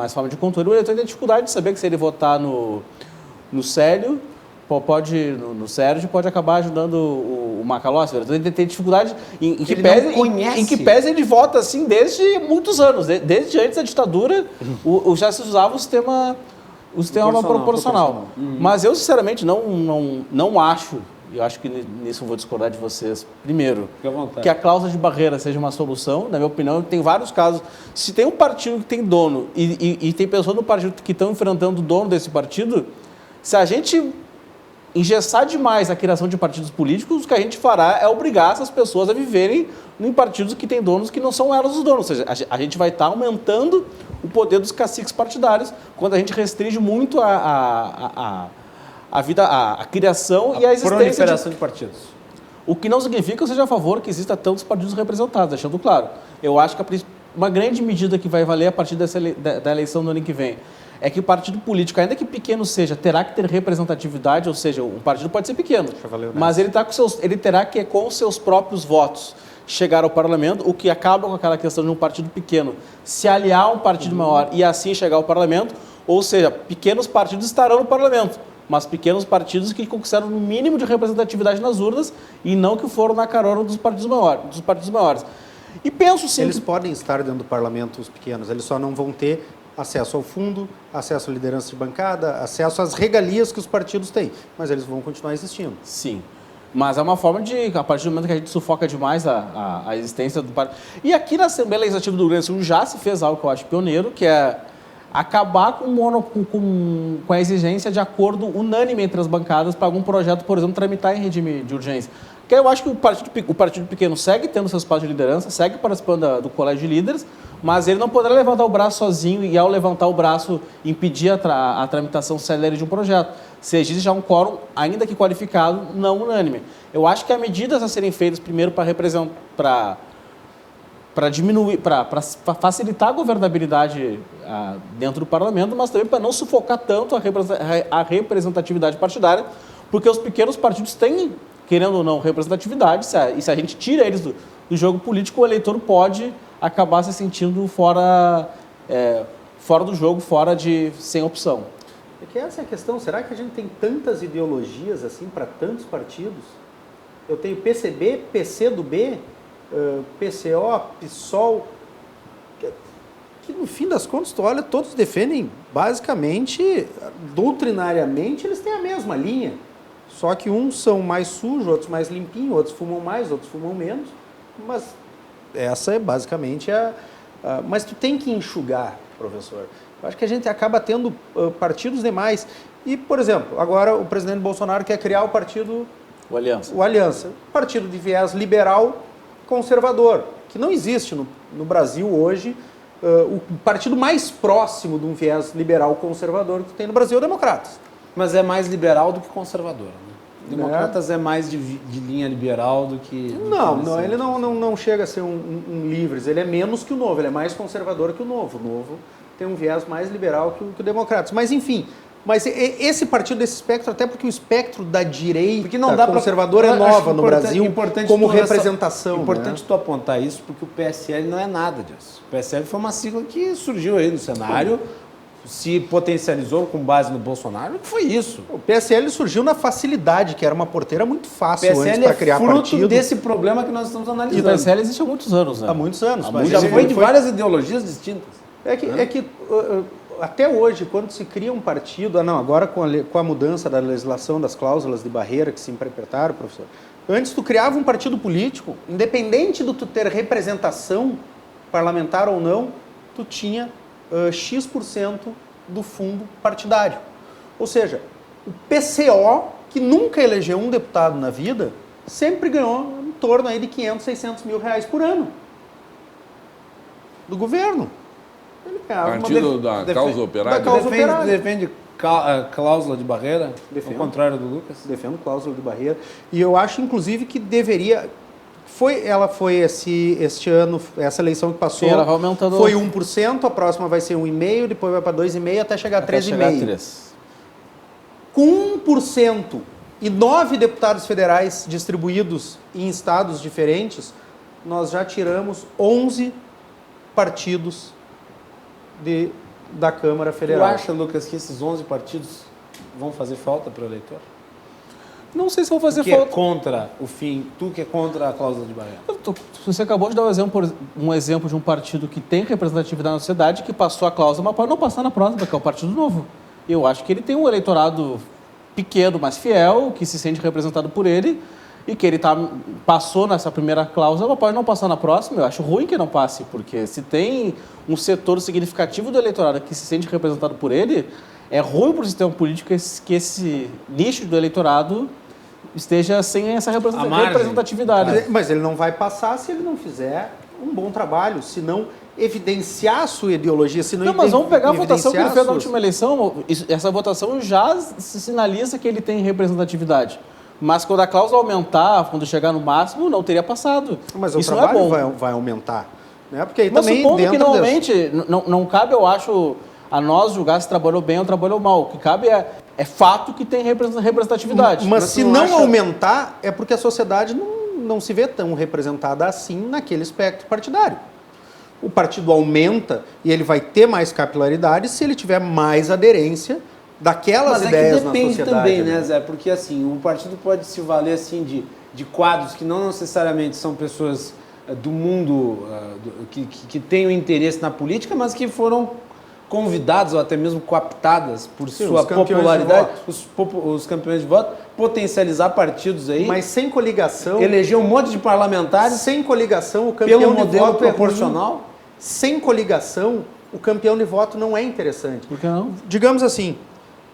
forma de controle, o eleitor tem dificuldade de saber que se ele votar no Sérgio, pode acabar ajudando o Macalossi. Ele tem dificuldade em que pese ele vota assim desde muitos anos, desde antes da ditadura, já se usava o sistema proporcional. Mas eu, sinceramente, não acho, e eu acho que nisso eu vou discordar de vocês, primeiro, que a cláusula de barreira seja uma solução. Na minha opinião, tem vários casos. Se tem um partido que tem dono e tem pessoas no partido que estão enfrentando o dono desse partido, se a gente engessar demais a criação de partidos políticos, o que a gente fará é obrigar essas pessoas a viverem em partidos que têm donos que não são elas os donos. Ou seja, a gente vai estar aumentando o poder dos caciques partidários quando a gente restringe muito a criação e a existência de partidos. O que não significa que eu seja a favor que exista tantos partidos representados, deixando claro. Eu acho que uma grande medida que vai valer a partir da eleição do ano que vem é que o partido político, ainda que pequeno seja, terá que ter representatividade, ou seja, um partido pode ser pequeno, mas ele terá que, com os seus próprios votos, chegar ao parlamento, o que acaba com aquela questão de um partido pequeno se aliar a um partido maior e assim chegar ao parlamento, ou seja, pequenos partidos estarão no parlamento, mas pequenos partidos que conquistaram o mínimo de representatividade nas urnas e não que foram na carona dos partidos maiores. E penso sim... Eles podem estar dentro do parlamento, os pequenos, eles só não vão ter acesso ao fundo, acesso à liderança de bancada, acesso às regalias que os partidos têm, mas eles vão continuar existindo. Sim, mas é uma forma de, a partir do momento que a gente sufoca demais a existência do partido... E aqui na Assembleia Legislativa do Rio Grande do Sul já se fez algo que eu acho pioneiro, que é acabar com a exigência de acordo unânime entre as bancadas para algum projeto, por exemplo, tramitar em regime de urgência. Porque eu acho que o partido pequeno segue tendo seu espaço de liderança, segue participando do colégio de líderes, mas ele não poderá levantar o braço sozinho e, ao levantar o braço, impedir a tramitação célere de um projeto. Se existe já um quórum, ainda que qualificado, não unânime. Eu acho que há medidas a serem feitas, primeiro, para diminuir, para facilitar a governabilidade dentro do parlamento, mas também para não sufocar tanto a representatividade partidária, porque os pequenos partidos têm, querendo ou não, representatividade, e se a gente tira eles do jogo político, o eleitor pode acabar se sentindo fora do jogo, sem opção. É que essa é a questão. Será que a gente tem tantas ideologias assim para tantos partidos? Eu tenho PCB, PCdoB, PCO, PSOL, que no fim das contas, tu olha, todos defendem basicamente, doutrinariamente, eles têm a mesma linha. Só que uns são mais sujos, outros mais limpinhos, outros fumam mais, outros fumam menos. Mas essa é basicamente mas tu tem que enxugar, professor. Eu acho que a gente acaba tendo partidos demais. E, por exemplo, agora o presidente Bolsonaro quer criar o partido... O Aliança. O Aliança. Partido de viés liberal conservador, que não existe no Brasil hoje. O partido mais próximo de um viés liberal conservador que tem no Brasil é o Democratas. Mas é mais liberal do que conservador, né? Democratas é mais de linha liberal do que... Não, ele não chega a ser um Livres, ele é menos que o Novo, ele é mais conservador que o Novo. O Novo tem um viés mais liberal que o Democratas. Mas, enfim, Mas esse partido desse espectro, até porque o espectro da direita Porque não dá conservadora é nova no Brasil como representação. Importante tu apontar isso, porque o PSL não é nada disso. O PSL foi uma sigla que surgiu aí no cenário, se potencializou com base no Bolsonaro, que foi isso. O PSL surgiu na facilidade, que era uma porteira muito O fácil antes PSL para é criar fruto partido. desse problema que nós estamos E o analisando. PSL existe há muitos anos, né? Há muitos anos. mas Já ele foi de várias ideologias distintas. Até hoje, quando se cria um partido, agora com a mudança da legislação das cláusulas de barreira que se interpretaram, professor, antes tu criava um partido político, independente de tu ter representação parlamentar ou não, tu tinha X% do fundo partidário. Ou seja, o PCO, que nunca elegeu um deputado na vida, sempre ganhou em torno aí de 500, 600 mil reais por ano do governo. Ele ganhava Partido da causa operária. da causa operária. Defende cláusula de barreira, ao contrário do Lucas. Defendo cláusula de barreira. E eu acho, inclusive, que deveria... Ela foi este ano, essa eleição que passou, Sim, ela vai aumentando. foi 1%, a próxima vai ser 1,5%, depois vai para 2,5% até chegar a 3,5%. Com 1% e 9 deputados federais distribuídos em estados diferentes, nós já tiramos 11 partidos da Câmara Tu Federal. acha, Lucas, que esses 11 partidos vão fazer falta para o eleitor? Não sei se vou fazer Que falta. é contra o fim, tu que é contra a cláusula de barreira. Você acabou de dar um exemplo de um partido que tem representatividade na sociedade, que passou a cláusula, mas pode não passar na próxima, que é o Partido Novo. Eu acho que ele tem um eleitorado pequeno, mas fiel, que se sente representado por ele, e que ele passou nessa primeira cláusula, mas pode não passar na próxima. Eu acho ruim que não passe, porque se tem um setor significativo do eleitorado que se sente representado por ele, é ruim para o sistema político que esse nicho do eleitorado esteja sem essa representatividade. Mas ele não vai passar se ele não fizer um bom trabalho, se não evidenciar a sua ideologia, se não mas vamos pegar a votação que ele fez na suas... última eleição. Essa votação já se sinaliza que ele tem representatividade. Mas quando a cláusula aumentar, quando chegar no máximo, não teria passado. Mas isso o não é trabalho bom. vai aumentar. Né? Porque aí Mas também supondo que dentro normalmente não cabe, eu acho, a nós julgar se trabalhou bem ou trabalhou mal. O que cabe é fato que tem representatividade. Mas se não aumentar, é porque a sociedade não se vê tão representada assim naquele espectro partidário. O partido aumenta e ele vai ter mais capilaridade se ele tiver mais aderência daquelas ideias na sociedade. Mas depende também, né, Zé? Porque assim, um partido pode se valer assim de quadros que não necessariamente são pessoas do mundo que têm um interesse na política, mas que foram convidadas ou até mesmo cooptadas por sua popularidade, os campeões de voto, potencializar partidos aí. Mas sem coligação... Eleger um monte de parlamentares. Sem coligação, o campeão pelo de modelo voto proporcional. É ruim. Sem coligação, o campeão de voto não é interessante. Por que não? Digamos assim...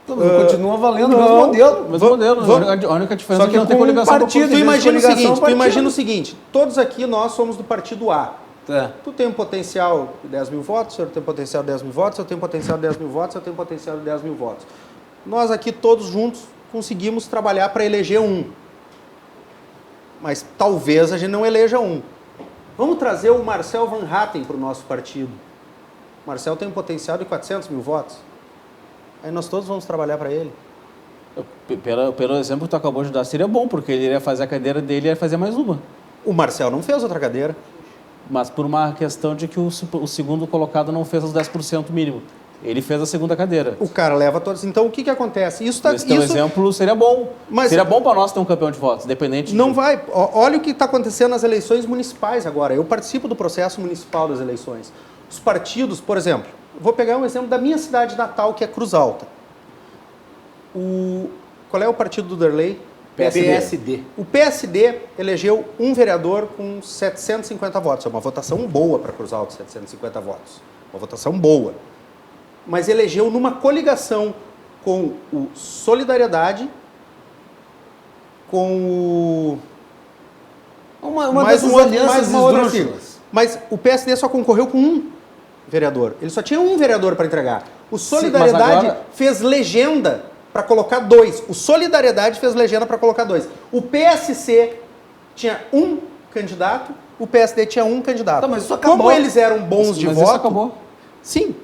Continua valendo o mesmo modelo. A única diferença Só é que não tem com um coligação. partido, Tu imagina coligação, o seguinte, todos aqui nós somos do partido A. Tá. Tu tem um potencial de 10 mil votos, eu tenho potencial de 10 mil votos, eu tenho potencial de 10 mil votos, eu tenho potencial de 10 mil votos. Nós aqui todos juntos conseguimos trabalhar para eleger um. Mas talvez a gente não eleja um. Vamos trazer o Marcel Van Hatten para o nosso partido. O Marcel tem um potencial de 400 mil votos. Aí nós todos vamos trabalhar para ele. Pelo exemplo que tu acabou de dar, seria bom, porque ele iria fazer a cadeira dele e ia fazer mais uma. O Marcel não fez outra cadeira. Mas por uma questão de que o segundo colocado não fez os 10% mínimo. Ele fez a segunda cadeira. O cara leva todos. Então o que acontece? Esse teu exemplo seria bom. Mas seria bom para nós ter um campeão de votos, independente não vai. Olha o que está acontecendo nas eleições municipais agora. Eu participo do processo municipal das eleições. Os partidos, por exemplo, vou pegar um exemplo da minha cidade natal, que é Cruz Alta. Qual é o partido do Derlei? PSD. O PSD elegeu um vereador com 750 votos. É uma votação boa para Cruz Alta, 750 votos. Uma votação boa. Mas elegeu numa coligação com o Solidariedade, com o... mais uma outra sigla. Mas o PSD só concorreu com um vereador. Ele só tinha um vereador para entregar. O Solidariedade fez legenda para colocar 2. O Solidariedade fez legenda para colocar 2. O PSC tinha um candidato, o PSD tinha um candidato. Tá, mas isso acabou. Como eles eram bons de voto... Isso acabou. Sim.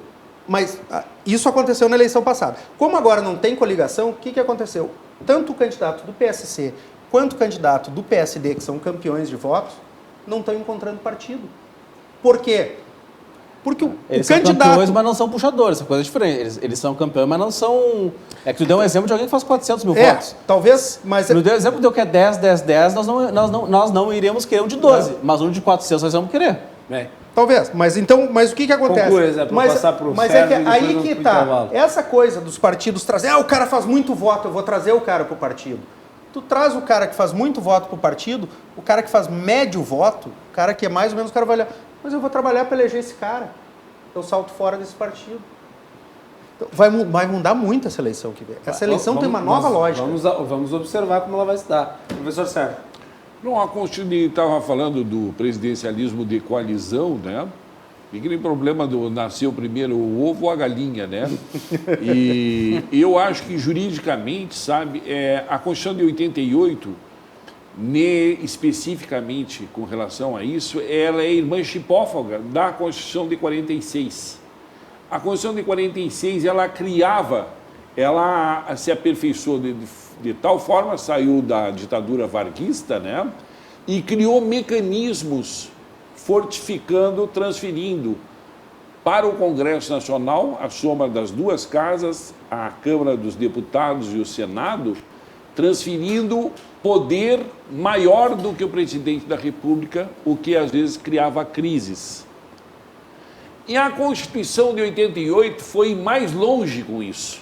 Mas isso aconteceu na eleição passada. Como agora não tem coligação, o que aconteceu? Tanto o candidato do PSC quanto o candidato do PSD, que são campeões de votos, não estão encontrando partido. Por quê? Porque Eles o são candidato... campeões, mas não são puxadores, essa coisa é diferente. Eles são campeões, mas não são... É que tu deu um exemplo de alguém que faz 400 mil votos. Talvez, mas... No exemplo deu que é 10, 10, 10, nós não iremos querer um de 12, mas um de 400 nós vamos querer. Talvez, mas o que acontece? Conclui, Zé, pra passar pro mas Sérgio é e que depois aí vamos que pro tá, intervalo. essa coisa dos partidos trazer, o cara faz muito voto, eu vou trazer o cara pro partido. Tu traz o cara que faz muito voto pro partido, o cara que faz médio voto, o cara que é mais ou menos, o cara vai olhar, mas eu vou trabalhar para eleger esse cara, eu salto fora desse partido. Então, vai mudar muito essa eleição que vem. Essa eleição tem uma nova lógica. Vamos observar como ela vai se dar. Professor Sérgio. Não, a Constituição estava falando do presidencialismo de coalizão, né? E aquele problema do nasceu primeiro o ovo ou a galinha, né? E eu acho que juridicamente, sabe, a Constituição de 88, especificamente com relação a isso, ela é irmã chipófaga da Constituição de 46. A Constituição de 46, ela criava, ela se aperfeiçoou de tal forma, saiu da ditadura varguista, né? E criou mecanismos fortificando, transferindo para o Congresso Nacional, a soma das duas casas, a Câmara dos Deputados e o Senado, transferindo poder maior do que o presidente da República, o que às vezes criava crises. E a Constituição de 88 foi mais longe com isso,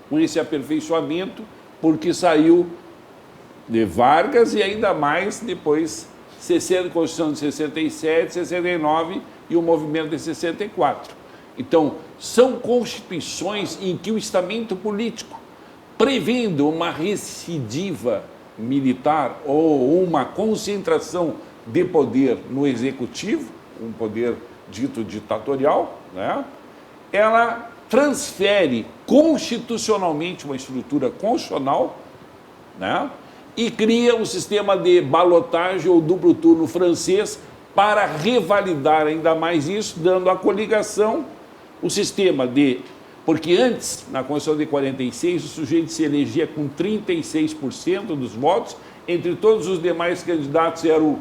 com esse aperfeiçoamento, porque saiu de Vargas e ainda mais depois Constituição de 67, 69 e o movimento de 64. Então, são constituições em que o estamento político, prevendo uma recidiva militar ou uma concentração de poder no executivo, um poder dito ditatorial, né? Ela transfere constitucionalmente uma estrutura constitucional, né? E cria um sistema de balotagem ou duplo turno francês para revalidar ainda mais isso, dando à coligação o sistema de... Porque antes, na Constituição de 46, o sujeito se elegia com 36% dos votos, entre todos os demais candidatos era o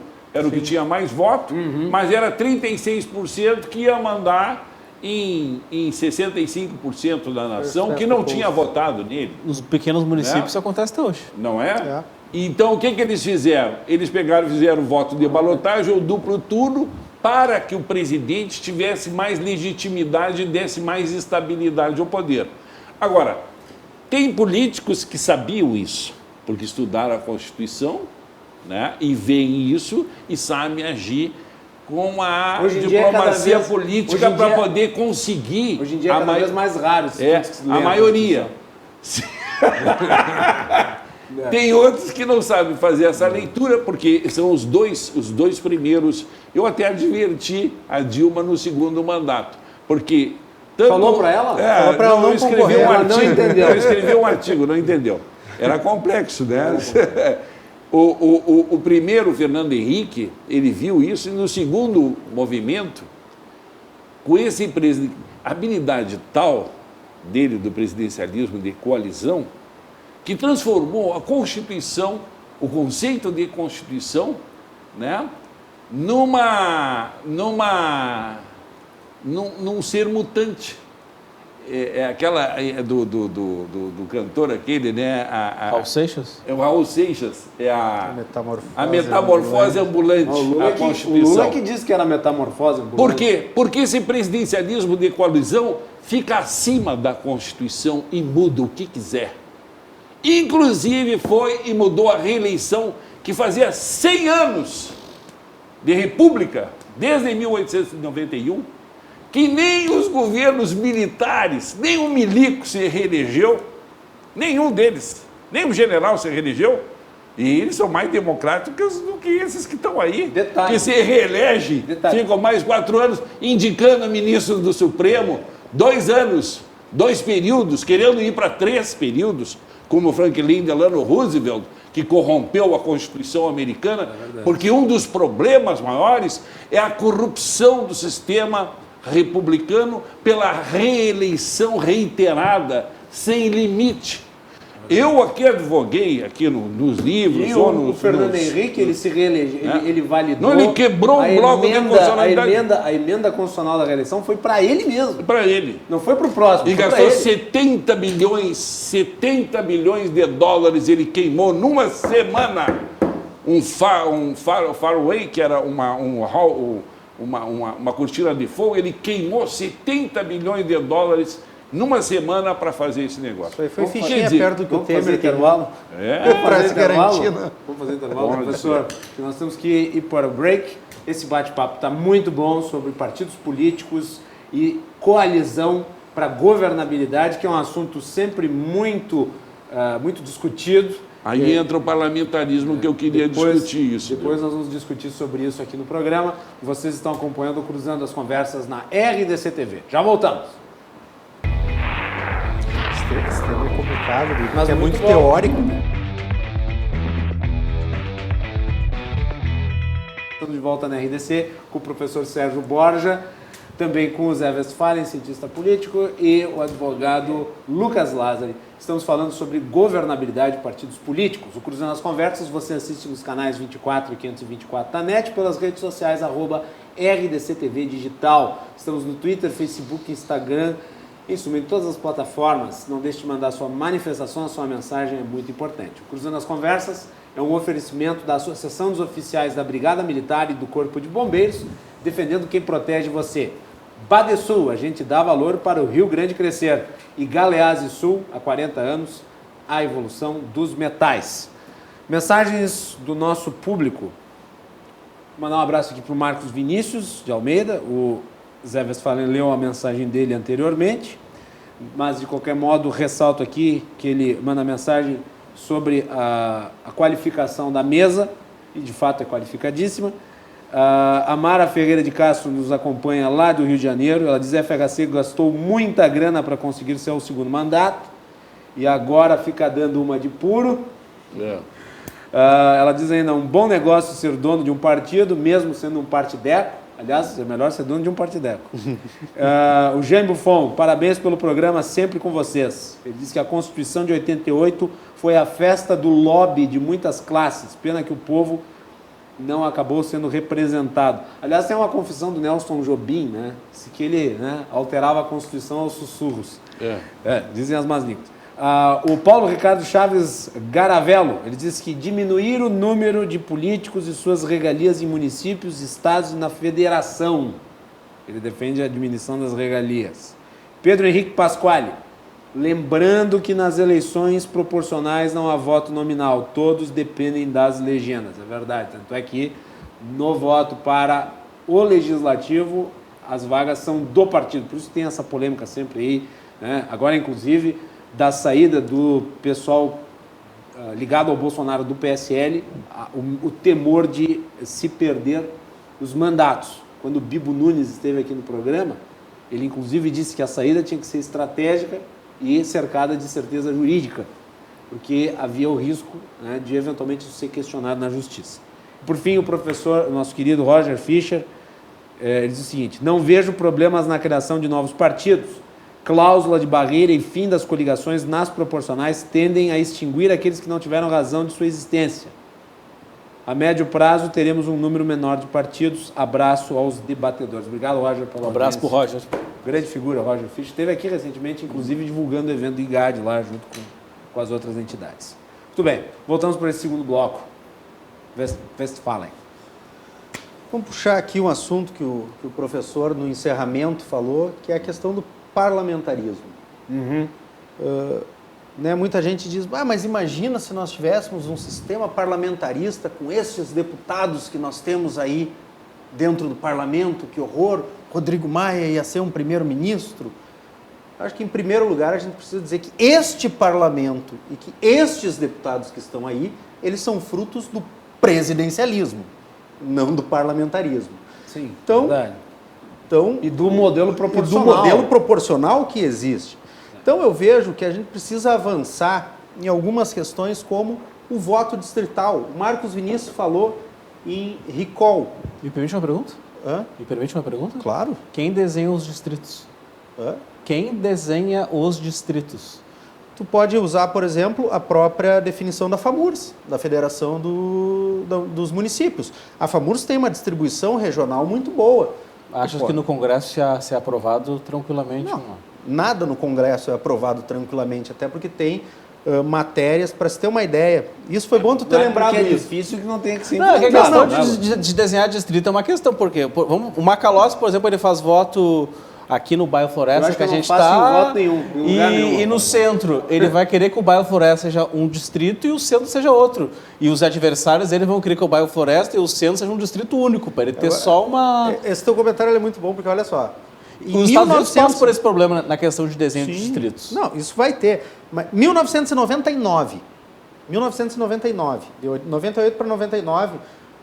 que tinha mais voto, mas era 36% que ia mandar em 65% da nação que não tinha votado nele. Nos pequenos municípios isso acontece até hoje. Não é? Então, o que eles fizeram? Eles fizeram voto de balotagem ou duplo turno para que o presidente tivesse mais legitimidade e desse mais estabilidade ao poder. Agora, tem políticos que sabiam isso, porque estudaram a Constituição, né, e veem isso e sabem agir com a diplomacia política para poder conseguir... Hoje em dia é cada vez mais raro. A maioria. Tem outros que não sabem fazer essa leitura, porque são os dois primeiros. Eu até adverti a Dilma no segundo mandato, porque... Falou para ela? Falou para ela não concorrer, ela não entendeu. Eu escrevi um artigo, não entendeu. Era complexo, né? O primeiro, Fernando Henrique, ele viu isso, e no segundo movimento, com esse habilidade tal dele, do presidencialismo de coalizão, que transformou a Constituição, o conceito de Constituição, né, num ser mutante. Aquela do cantor aquele, né? Raul Seixas? É o Raul Seixas. É a metamorfose ambulante. A Constituição. O Lula que disse que era metamorfose ambulante. Por quê? Porque esse presidencialismo de coalizão fica acima da Constituição e muda o que quiser. Inclusive foi e mudou a reeleição, que fazia 100 anos de república, desde 1891, que nem os governos militares, nem o milico se reelegeu, nenhum deles, nem o general se reelegeu, e eles são mais democráticos do que esses que estão aí, Detalhe. que se reelegem, ficam mais 4 anos indicando ministros do Supremo, 2 anos, 2 períodos, querendo ir para 3 períodos, como Franklin Delano Roosevelt, que corrompeu a Constituição americana, porque um dos problemas maiores é a corrupção do sistema republicano pela reeleição reiterada, sem limite. Eu aqui advoguei, aqui nos livros... E o Fernando Henrique, ele se reelegeu, ele validou... Não, ele quebrou o bloco de constitucionalidade. A emenda constitucional da reeleição foi para ele mesmo. Para ele. Não foi para o próximo, E gastou 70 bilhões de dólares, ele queimou numa semana um faraway, que era uma cortina de fogo, ele queimou 70 bilhões de dólares numa semana para fazer esse negócio. Foi fichinha perto do que o Temer intervalo. Parece garantido. Vamos fazer intervalo, professor. Nós temos que ir para o break. Esse bate-papo está muito bom sobre partidos políticos e coalizão para governabilidade, que é um assunto sempre muito discutido. Aí entra o parlamentarismo que eu queria discutir isso. Depois nós vamos discutir sobre isso aqui no programa. Vocês estão acompanhando o Cruzando as Conversas na RDC TV. Já voltamos. Esse tema é complicado, Mas é muito bom. teórico. Estamos de volta na RDC com o professor Sérgio Borja, também com o Zé Westphalen, cientista político, e o advogado Lucas Lázari. Estamos falando sobre governabilidade de partidos políticos. O Cruzando as Conversas você assiste nos canais 24 e 524 da NET, pelas redes sociais, @RDCTV Digital. Estamos no Twitter, Facebook, Instagram, isso, em todas as plataformas. Não deixe de mandar sua manifestação, a sua mensagem é muito importante. O Cruzando as Conversas é um oferecimento da Associação dos Oficiais da Brigada Militar e do Corpo de Bombeiros, defendendo quem protege você. Badesul, a gente dá valor para o Rio Grande crescer. E Galeazzi Sul, há 40 anos, a evolução dos metais. Mensagens do nosso público. Vou mandar um abraço aqui para o Marcos Vinícius de Almeida. O Zé Westphalen leu a mensagem dele anteriormente, mas de qualquer modo ressalto aqui que ele manda mensagem sobre a qualificação da mesa, e de fato é qualificadíssima. A Mara Ferreira de Castro nos acompanha lá do Rio de Janeiro. Ela diz que a FHC gastou muita grana para conseguir seu segundo mandato e agora fica dando uma de puro. Ela diz ainda, um bom negócio ser dono de um partido, mesmo sendo um partideco. Aliás, é melhor ser dono de um partideco. O Jean Buffon, parabéns pelo programa, sempre com vocês. Ele diz que a Constituição de 88 foi a festa do lobby de muitas classes. Pena que o povo não acabou sendo representado. Aliás, tem uma confissão do Nelson Jobim, né? Que ele alterava a Constituição aos sussurros. Dizem as más línguas. O Paulo Ricardo Chaves Garavello, ele diz que diminuir o número de políticos e suas regalias em municípios, estados e na federação. Ele defende a diminuição das regalias. Pedro Henrique Pasquale, lembrando que nas eleições proporcionais não há voto nominal, todos dependem das legendas. É verdade, tanto é que no voto para o legislativo, as vagas são do partido, por isso tem essa polêmica sempre aí, né? Agora, inclusive, da saída do pessoal ligado ao Bolsonaro do PSL, o temor de se perder os mandatos. Quando o Bibo Nunes esteve aqui no programa, ele inclusive disse que a saída tinha que ser estratégica e cercada de certeza jurídica, porque havia o risco, né, de eventualmente ser questionado na justiça. Por fim, o professor, nosso querido Roger Fischer, ele diz o seguinte: não vejo problemas na criação de novos partidos. Cláusula de barreira e fim das coligações nas proporcionais tendem a extinguir aqueles que não tiveram razão de sua existência. A médio prazo teremos um número menor de partidos. Abraço aos debatedores. Obrigado, Roger, pelo abraço para o Roger. Grande figura, Roger Fischer. Esteve aqui recentemente, inclusive, divulgando o evento do IGAD lá, junto com as outras entidades. Muito bem, voltamos para esse segundo bloco. Westphalen. Vamos puxar aqui um assunto que o professor, no encerramento, falou, que é a questão do parlamentarismo. Muita gente diz, mas imagina se nós tivéssemos um sistema parlamentarista com esses deputados que nós temos aí dentro do parlamento, que horror, Rodrigo Maia ia ser um primeiro-ministro. Acho que, em primeiro lugar, a gente precisa dizer que este parlamento e que estes deputados que estão aí, eles são frutos do presidencialismo, não do parlamentarismo. Sim, então, verdade. E do modelo proporcional. E do modelo proporcional que existe. Então, eu vejo que a gente precisa avançar em algumas questões como o voto distrital. O Marcos Vinícius falou em recall. Me permite uma pergunta? Hã? Me permite uma pergunta? Claro. Quem desenha os distritos? Hã? Quem desenha os distritos? Tu pode usar, por exemplo, a própria definição da FAMURS, da Federação dos Municípios. A FAMURS tem uma distribuição regional muito boa. Achas que no Congresso se é aprovado tranquilamente? Não, nada no Congresso é aprovado tranquilamente, até porque tem matérias, para se ter uma ideia. Isso foi bom tu ter lembrado é isso. difícil que não tenha que ser Não, a implementado. questão de desenhar distrito é uma questão, porque o Macalossi, por exemplo, ele faz voto aqui no bairro Eu Floresta, acho que a que eu não gente faço está, voto nenhum, em lugar nenhum. e no centro, ele vai querer que o bairro Floresta seja um distrito e o centro seja outro. E os adversários, eles vão querer que o bairro Floresta e o centro sejam um distrito único, para ele ter só uma... Esse teu comentário é muito bom, porque olha só. Os Estados Unidos passam por esse problema na questão de desenho de distritos. Não, isso vai ter. Mas 1999, de 98 para 99,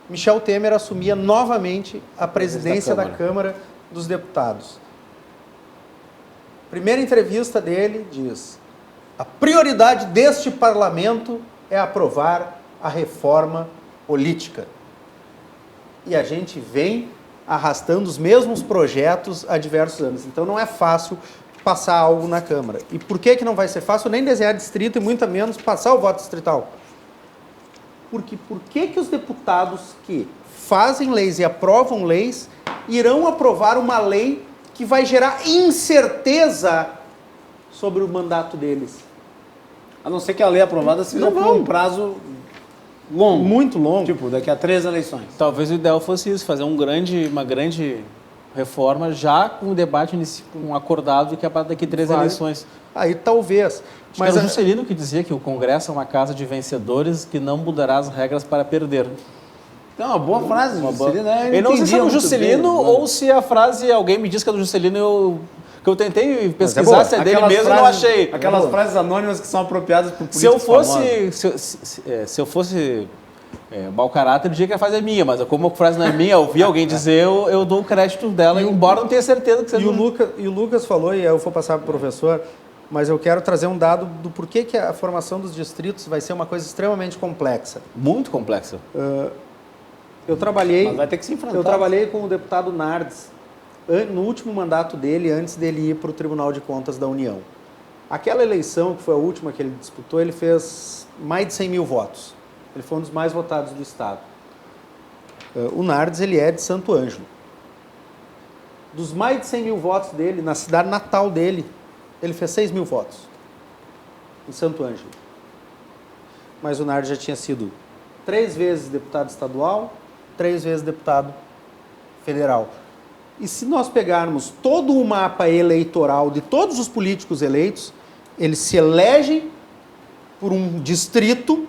Michel Temer assumia novamente a presidência da Câmara dos Deputados. Primeira entrevista dele diz: a prioridade deste parlamento é aprovar a reforma política. E a gente vem arrastando os mesmos projetos há diversos anos. Então não é fácil passar algo na Câmara. E por que não vai ser fácil nem desenhar distrito e muito menos passar o voto distrital? Porque por que os deputados que fazem leis e aprovam leis irão aprovar uma lei que vai gerar incerteza sobre o mandato deles? A não ser que a lei aprovada seja Não por vão. um prazo longo. Muito longo. Tipo, daqui a 3 eleições. Talvez o ideal fosse isso, fazer uma grande reforma já com o debate acordado que é para daqui 3 eleições. Aí talvez. Mas era o Juscelino que dizia que o Congresso é uma casa de vencedores que não mudará as regras para perder. Então, uma boa frase, Juscelino. Eu não sei se é do Juscelino ou se a frase, alguém me diz que é do Juscelino, que eu tentei pesquisar se é dele mesmo e não achei. Aquelas frases anônimas que são apropriadas por políticos Se eu fosse, famosos. se eu fosse mau caráter, eu diria que a frase é minha, mas como a frase não é minha, eu ouvi alguém dizer, eu dou o crédito dela, embora não tenha certeza que seja. E o Lucas falou, e eu vou passar para o professor, mas eu quero trazer um dado do porquê que a formação dos distritos vai ser uma coisa extremamente complexa. Muito complexa. Eu trabalhei, Mas vai ter que se enfrentar. eu trabalhei com o deputado Nardes no último mandato dele, antes dele ir para o Tribunal de Contas da União. Aquela eleição, que foi a última que ele disputou, ele fez mais de 100 mil votos. Ele foi um dos mais votados do Estado. O Nardes, ele é de Santo Ângelo. Dos mais de 100 mil votos dele, na cidade natal dele, ele fez 6 mil votos. Em Santo Ângelo. Mas o Nardes já tinha sido 3 vezes deputado estadual, 3 vezes deputado federal. E se nós pegarmos todo o mapa eleitoral de todos os políticos eleitos, eles se elegem por um distrito.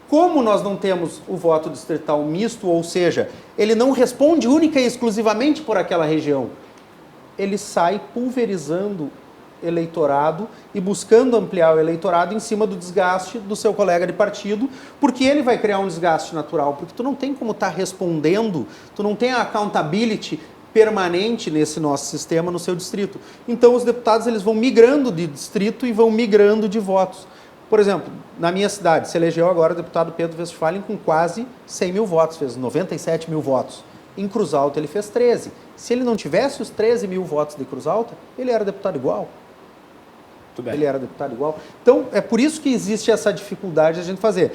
Como nós não temos o voto distrital misto, ou seja, ele não responde única e exclusivamente por aquela região, ele sai pulverizando eleitorado e buscando ampliar o eleitorado em cima do desgaste do seu colega de partido, porque ele vai criar um desgaste natural, porque tu não tem como estar respondendo, tu não tem a accountability permanente nesse nosso sistema, no seu distrito. Então os deputados eles vão migrando de distrito e vão migrando de votos. Por exemplo, na minha cidade, se elegeu agora o deputado Pedro Westphalen com quase 100 mil votos, fez 97 mil votos. Em Cruz Alta ele fez 13. Se ele não tivesse os 13 mil votos de Cruz Alta, ele era deputado igual. Ele era deputado igual. Então, é por isso que existe essa dificuldade de a gente fazer.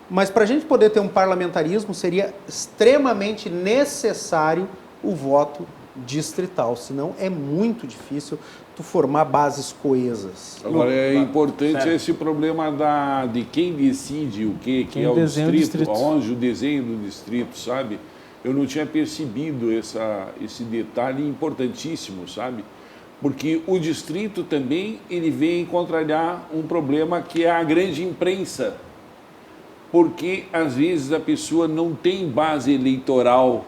Mas para a gente poder ter um parlamentarismo, seria extremamente necessário o voto distrital. Senão é muito difícil tu formar bases coesas. Agora, é importante esse problema de quem decide o que é o distrito, onde o desenho do distrito, sabe? Eu não tinha percebido esse detalhe importantíssimo, sabe? Porque o distrito também ele vem contrariar um problema que é a grande imprensa. Porque, às vezes, a pessoa não tem base eleitoral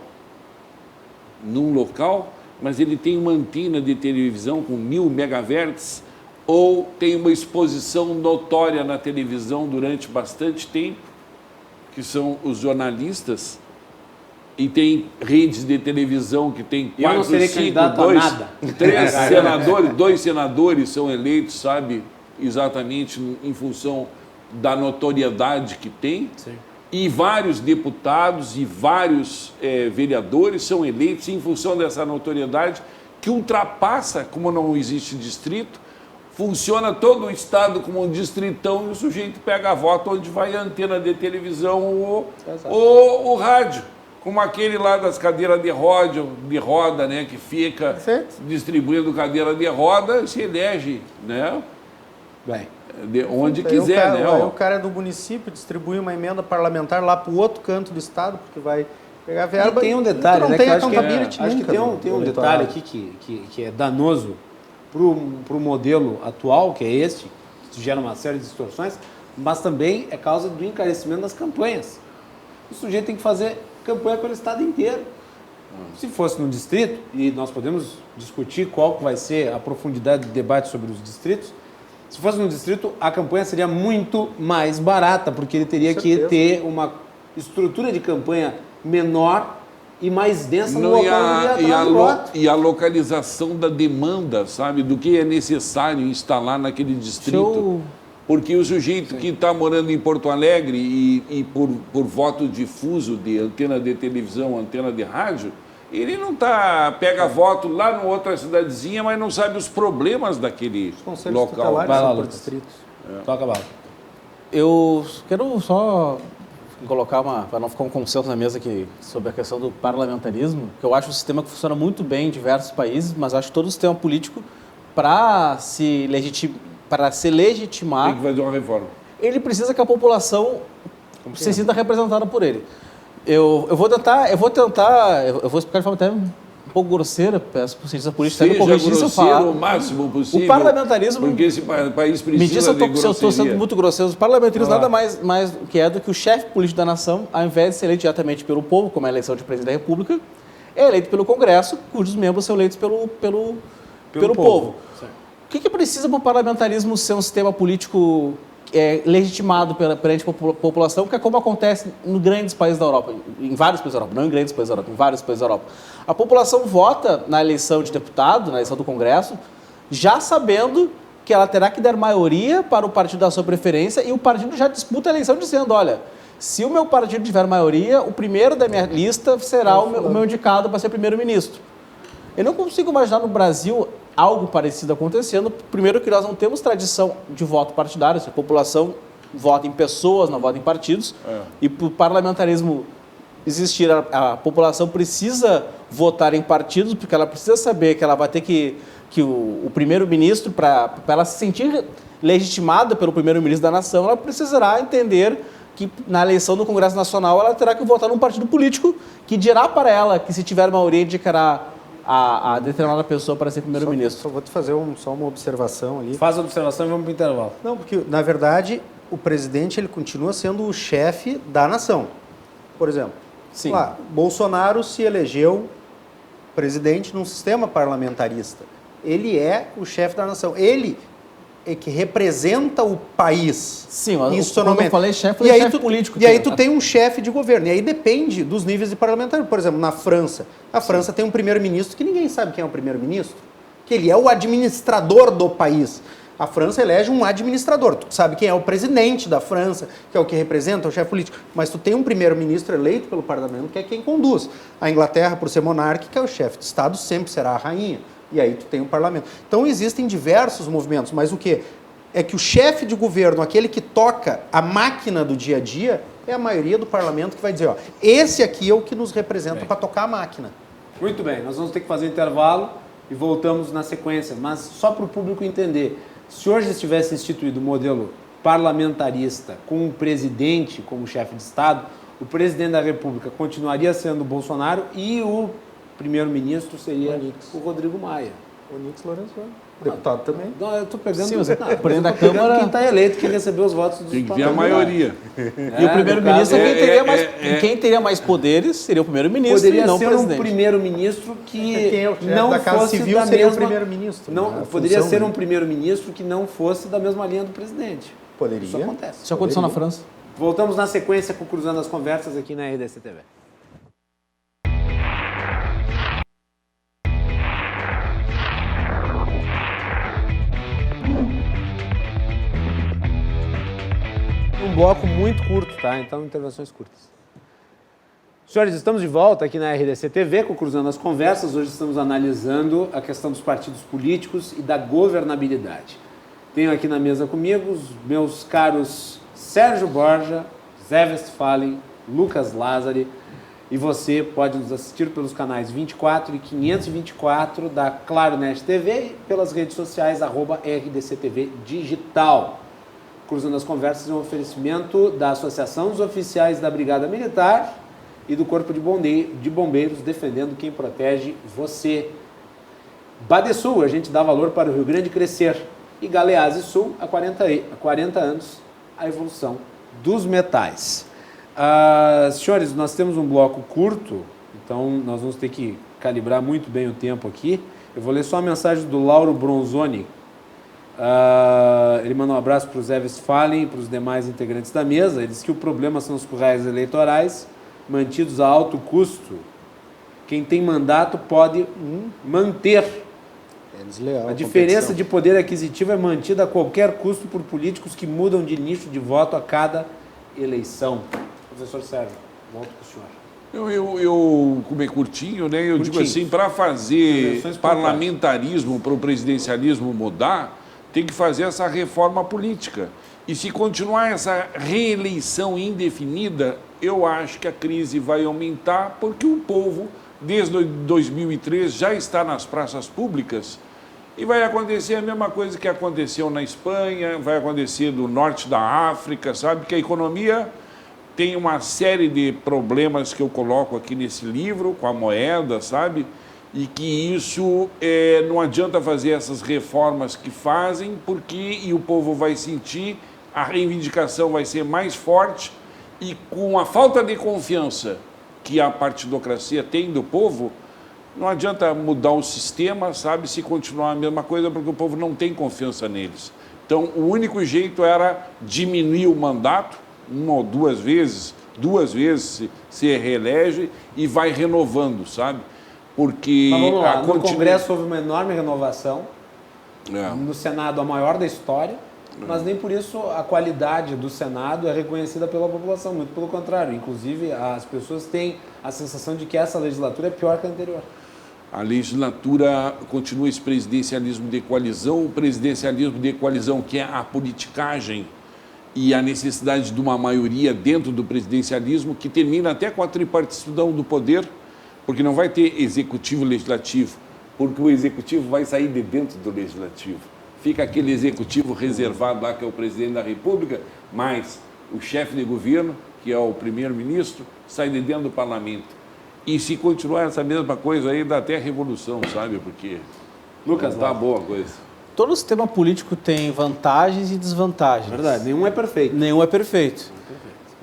num local, mas ele tem uma antena de televisão com 1000 megahertz ou tem uma exposição notória na televisão durante bastante tempo, que são os jornalistas, e tem redes de televisão que tem 4, 5, 3 senadores, 2 senadores são eleitos, sabe, exatamente em função da notoriedade que tem. Sim. E vários deputados e vários vereadores são eleitos em função dessa notoriedade que ultrapassa, como não existe distrito, funciona todo o estado como um distritão e o sujeito pega a voto onde vai a antena de televisão ou o rádio. Como aquele lá das cadeiras de roda, né, que fica distribuindo cadeira de roda, se elege, né? Bem, de onde quiser, né? Aí o cara é do município, distribui uma emenda parlamentar lá para o outro canto do estado, porque vai pegar verba. e tem um detalhe, não né? tem Que eu acho que, accountability acho que nunca tem do um eleitorado. detalhe aqui que é danoso para o modelo atual, que é este, que gera uma série de distorções, mas também é causa do encarecimento das campanhas. O sujeito tem que fazer campanha pelo estado inteiro. Se fosse no distrito, e nós podemos discutir qual que vai ser a profundidade do debate sobre os distritos, se fosse no distrito, a campanha seria muito mais barata, porque ele teria que ter uma estrutura de campanha menor e mais densa no Não, local onde ia atrás do voto. e a localização da demanda, sabe, do que é necessário instalar naquele distrito. Porque o sujeito que está morando em Porto Alegre e por voto difuso de antena de televisão, antena de rádio, ele não pega voto lá numa outra cidadezinha, mas não sabe os problemas daquele local. Vai lá, São por Lucas. distritos. Toca a bala. Eu quero só colocar para não ficar um consenso na mesa aqui sobre a questão do parlamentarismo, que eu acho um sistema que funciona muito bem em diversos países, mas acho que todo o sistema político, para se legitimar, Tem que fazer uma reforma. ele precisa que a população se sinta representada por ele. Eu vou explicar de forma até um pouco grosseira, peço para o cientista político até me Seja corrigir se eu grosseiro falar. o máximo possível. O parlamentarismo, porque esse país precisa me diz se eu de estou sendo muito grosseiro. Os parlamentarismos nada mais que é do que o chefe político da nação, ao invés de ser eleito diretamente pelo povo, como é a eleição de presidente da República, é eleito pelo Congresso, cujos membros são eleitos pelo povo. O que precisa para o parlamentarismo ser um sistema político legitimado perante a população, que é como acontece em grandes países da Europa, em vários países da Europa, não em grandes países da Europa, em vários países da Europa. A população vota na eleição de deputado, na eleição do Congresso, já sabendo que ela terá que dar maioria para o partido da sua preferência e o partido já disputa a eleição dizendo, olha, se o meu partido tiver maioria, o primeiro da minha lista será o meu indicado para ser primeiro-ministro. Eu não consigo imaginar no Brasil algo parecido acontecendo. Primeiro que nós não temos tradição de voto partidário, a população vota em pessoas, não vota em partidos. E para o parlamentarismo existir, a população precisa votar em partidos, porque ela precisa saber que ela vai ter que o primeiro-ministro, para ela se sentir legitimada pelo primeiro-ministro da nação, ela precisará entender que na eleição do Congresso Nacional ela terá que votar num partido político que dirá para ela que, se tiver maioria, indicará a determinada pessoa para ser primeiro-ministro. Só vou te fazer só uma observação ali. Faz a observação e vamos para o intervalo. Não, porque, na verdade, o presidente ele continua sendo o chefe da nação. Por exemplo, Sim. Lá, Bolsonaro se elegeu presidente num sistema parlamentarista. Ele é o chefe da nação. Ele é que representa o país. Sim, mas quando institucionalmente. eu falei chefe, foi chefe político. E aí tu tem um chefe de governo. E aí depende dos níveis de parlamentar. Por exemplo, na França. A França tem um primeiro-ministro que ninguém sabe quem é o primeiro-ministro. Que ele é o administrador do país. A França elege um administrador. Tu sabe quem é o presidente da França, que é o que representa o chefe político. Mas tu tem um primeiro-ministro eleito pelo parlamento, que é quem conduz. A Inglaterra, por ser monárquica, o chefe de Estado sempre será a rainha. E aí tu tem o parlamento. Então existem diversos movimentos, mas o quê? É que o chefe de governo, aquele que toca a máquina do dia a dia, é a maioria do parlamento que vai dizer, ó, esse aqui é o que nos representa para tocar a máquina. Muito bem, nós vamos ter que fazer intervalo e voltamos na sequência. Mas só para o público entender, se hoje estivesse instituído o modelo parlamentarista com o presidente como chefe de Estado, o presidente da República continuaria sendo o Bolsonaro e o primeiro-ministro seria o Rodrigo Maia. Onix Lorenzoni. Deputado também. Não, eu estou pegando, Sim, mas não, o presidente eu tô da pegando Câmara- quem está eleito, quem recebeu os votos dos Tem que ter a parlamentares. maioria. E o primeiro-ministro, no caso, quem teria mais poderes seria o primeiro-ministro e Poderia não o ser um presidente. primeiro-ministro que Quem é o chefe não da Casa fosse Civil da seria o mesma... primeiro-ministro, Não, né? A poderia função ser dele. um primeiro-ministro que não fosse da mesma linha do presidente. Poderia. Isso acontece. Isso aconteceu na França. Voltamos na sequência com Cruzando as Conversas aqui na RDC TV. bloco muito curto, tá? Então, intervenções curtas. Senhores, estamos de volta aqui na RDC TV com Cruzando as Conversas. Hoje estamos analisando a questão dos partidos políticos e da governabilidade. Tenho aqui na mesa comigo os meus caros Sérgio Borja, Zé Westphalen, Lucas Lázari, e você pode nos assistir pelos canais 24 e 524 da Claro Net TV e pelas redes sociais @RDCTV Digital. Cruzando as Conversas é um oferecimento da Associação dos Oficiais da Brigada Militar e do Corpo de Bombeiros, defendendo quem protege você. Badesul, a gente dá valor para o Rio Grande crescer. E Galeazzi Sul, há 40 anos, a evolução dos metais. Senhores, nós temos um bloco curto, então nós vamos ter que calibrar muito bem o tempo aqui. Eu vou ler só a mensagem do Lauro Bronzoni. Ele manda um abraço para o Zé Westphalen e para os demais integrantes da mesa. Ele diz que o problema são os currais eleitorais mantidos a alto custo. Quem tem mandato pode manter. É desleal. A diferença de poder aquisitivo é mantida a qualquer custo por políticos que mudam de nicho de voto a cada eleição. Professor Sérgio, volto com o senhor. Eu como é curtinho, né? Eu digo assim, para fazer parlamentarismo, para o presidencialismo mudar, tem que fazer essa reforma política. E se continuar essa reeleição indefinida, eu acho que a crise vai aumentar, porque o povo, desde 2003, já está nas praças públicas e vai acontecer a mesma coisa que aconteceu na Espanha, vai acontecer no norte da África, sabe? Que a economia tem uma série de problemas que eu coloco aqui nesse livro, com a moeda, sabe? E que isso não adianta fazer essas reformas que fazem, e o povo vai sentir, a reivindicação vai ser mais forte, e com a falta de confiança que a partidocracia tem do povo, não adianta mudar o sistema, sabe, se continuar a mesma coisa, porque o povo não tem confiança neles. Então, o único jeito era diminuir o mandato, uma ou duas vezes se reelege e vai renovando, sabe? Porque mas vamos lá, no Congresso houve uma enorme renovação, no Senado a maior da história, mas nem por isso a qualidade do Senado é reconhecida pela população, muito pelo contrário. Inclusive, as pessoas têm a sensação de que essa legislatura é pior que a anterior. A legislatura continua esse presidencialismo de coalizão, o presidencialismo de coalizão, que é a politicagem e a necessidade de uma maioria dentro do presidencialismo, que termina até com a tripartição do poder, porque não vai ter executivo e legislativo, porque o executivo vai sair de dentro do legislativo. Fica aquele executivo reservado lá, que é o presidente da República, mas o chefe de governo, que é o primeiro-ministro, sai de dentro do parlamento. E se continuar essa mesma coisa aí, dá até revolução, sabe? Porque Lucas, não tá boa a coisa. Todo sistema político tem vantagens e desvantagens. Verdade, nenhum é perfeito. Nenhum é perfeito.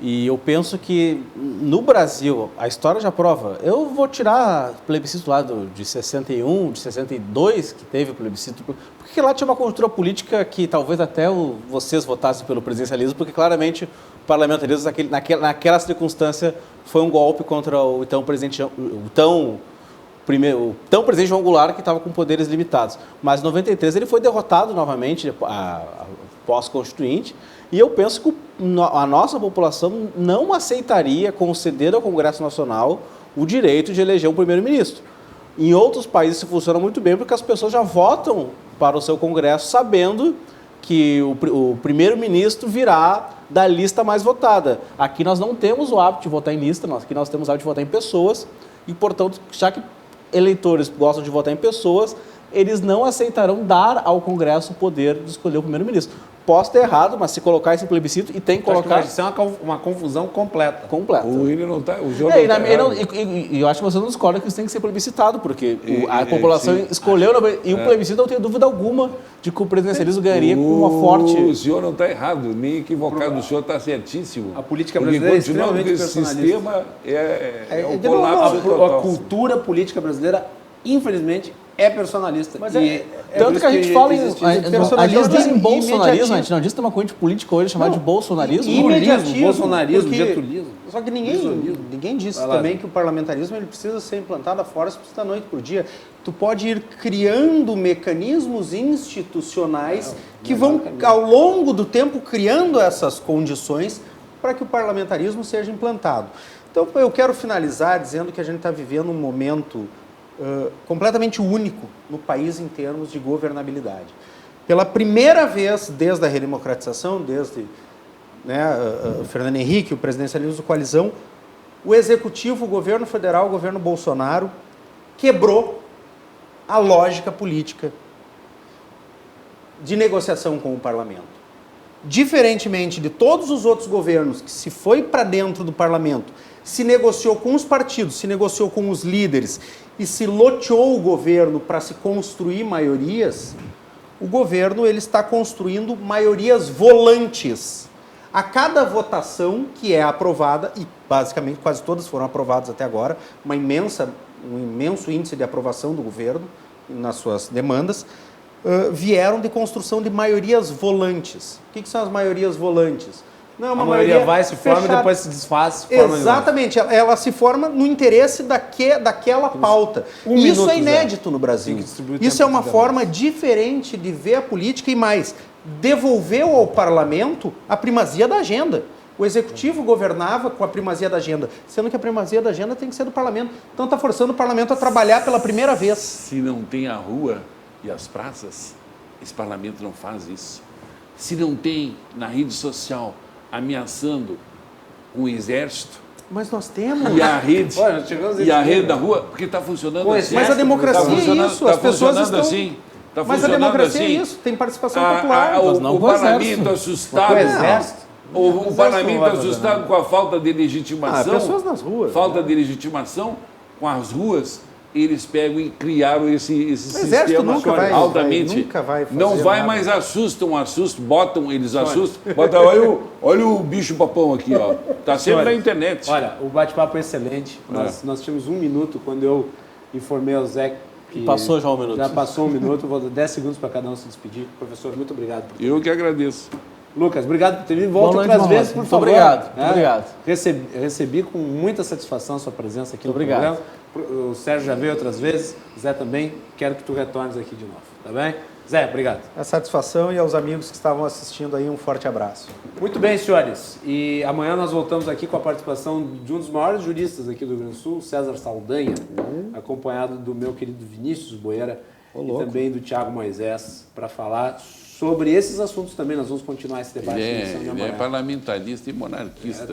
E eu penso que no Brasil, a história já prova. Eu vou tirar o plebiscito lá de 61, de 62, que teve o plebiscito, porque lá tinha uma conjuntura política que talvez até vocês votassem pelo presidencialismo, porque claramente o parlamentarismo naquela circunstância foi um golpe contra o então presidente João Goulart, que estava com poderes limitados. Mas em 93 ele foi derrotado novamente, pós-constituinte, e eu penso que a nossa população não aceitaria conceder ao Congresso Nacional o direito de eleger um primeiro-ministro. Em outros países isso funciona muito bem, porque as pessoas já votam para o seu Congresso sabendo que o primeiro-ministro virá da lista mais votada. Aqui nós não temos o hábito de votar em lista, aqui nós temos o hábito de votar em pessoas, e, portanto, já que eleitores gostam de votar em pessoas, eles não aceitarão dar ao Congresso o poder de escolher o primeiro-ministro. Posso ter errado, mas se colocar esse plebiscito, e tem que colocar... Isso é uma confusão completa. Completa. O William não está... E eu acho que você não discorda que isso tem que ser plebiscitado, porque a população escolheu... E o plebiscito, não tenho dúvida alguma de que o presidencialismo ganharia com uma forte... O senhor não está errado, nem equivocado, o senhor está certíssimo. A política brasileira é extremamente personalista. Sistema é o colapso total. A cultura política brasileira, infelizmente, é personalista. Mas Tanto que a gente fala em... Eles dizem bolsonarismo, imediatismo. a gente não diz que tem uma corrente política hoje chamada de bolsonarismo. Imediatismo, bolsonarismo, porque- getulismo. Só que ninguém disse Vai lá, também Zé. que o parlamentarismo ele precisa ser implantado a fora da noite por dia. Tu pode ir criando mecanismos institucionais que vão, ao longo do tempo, criando essas condições para que o parlamentarismo seja implantado. Então, eu quero finalizar dizendo que a gente está vivendo um momento completamente único no país em termos de governabilidade. Pela primeira vez desde a redemocratização, desde o Fernando Henrique, o presidencialismo de coalizão, o executivo, o governo federal, o governo Bolsonaro, quebrou a lógica política de negociação com o parlamento. Diferentemente de todos os outros governos que se foi para dentro do parlamento, se negociou com os partidos, se negociou com os líderes e se loteou o governo para se construir maiorias, o governo ele está construindo maiorias volantes. A cada votação que é aprovada, e basicamente quase todas foram aprovadas até agora, um imenso índice de aprovação do governo nas suas demandas, vieram de construção de maiorias volantes. O que são as maiorias volantes? Não é uma A maioria vai, se forma e fechada. depois se desfaz. Se forma Exatamente, ela se forma no interesse daquela pauta. Um Isso minuto, é inédito no Brasil. Tem que distribuir o Isso tempo é uma dos forma diferente de ver a política e mais, devolveu ao parlamento a primazia da agenda. O executivo governava com a primazia da agenda, sendo que a primazia da agenda tem que ser do parlamento. Então está forçando o parlamento a trabalhar pela primeira vez. Se não tem a rua e as praças, esse parlamento não faz isso. Se não tem na rede social ameaçando um exército Mas nós temos. e a rede, Olha, nós chegamos e a nesse rede nível. da rua, porque está funcionando Com assim. Mas a democracia Tá funcionando- é isso, tá as pessoas funcionando estão... assim. Tá Mas a funcionando democracia assim. é isso, tem participação popular. Mas não O com o parlamento exército. assustado. Com o exército? O parlamento assustado com a falta de legitimação. pessoas nas ruas. Falta de legitimação com as ruas. Eles pegam e criaram esse exército sistema nunca vai- altamente. nunca vai fazer não vai, nada. mas assustam, botam, eles assustam. Bota, olha o bicho papão aqui, ó. Tá sempre na internet. Olha, o bate-papo é excelente. Nós tínhamos 1 minuto quando eu informei ao Zé que... Passou já 1 minuto. Já passou 1 minuto, vou dar 10 segundos para cada um se despedir. Professor, muito obrigado. Eu que agradeço. Lucas, obrigado por ter vindo. Volta Boa noite, outras Marrone. vezes, por Muito favor. obrigado, muito obrigado. Recebi com muita satisfação a sua presença aqui no Obrigado. programa. O Sérgio já veio outras vezes, o Zé também. Quero que tu retornes aqui de novo, tá bem? Zé, obrigado. A satisfação e aos amigos que estavam assistindo aí, um forte abraço. Muito bem, senhores. E amanhã nós voltamos aqui com a participação de um dos maiores juristas aqui do Rio Grande do Sul, César Saldanha, acompanhado do meu querido Vinícius Boeira e também do Thiago Moisés, para falar sobre esses assuntos também. Nós vamos continuar esse debate. na edição de Ele amanhã. é parlamentarista e monarquista.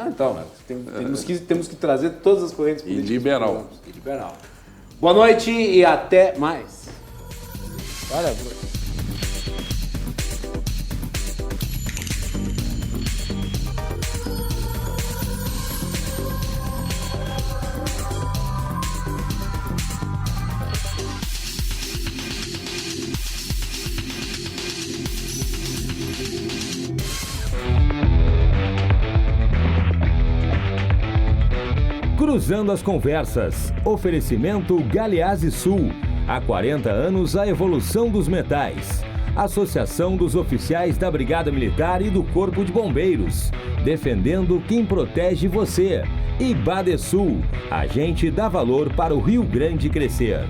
Então, temos que trazer todas as correntes políticas. liberal. E liberal. Boa noite e até mais. Olha, Cruzando as conversas. Oferecimento Galeazzi Sul. Há 40 anos a evolução dos metais. Associação dos Oficiais da Brigada Militar e do Corpo de Bombeiros. Defendendo quem protege você. E Badesul. A gente dá valor para o Rio Grande crescer.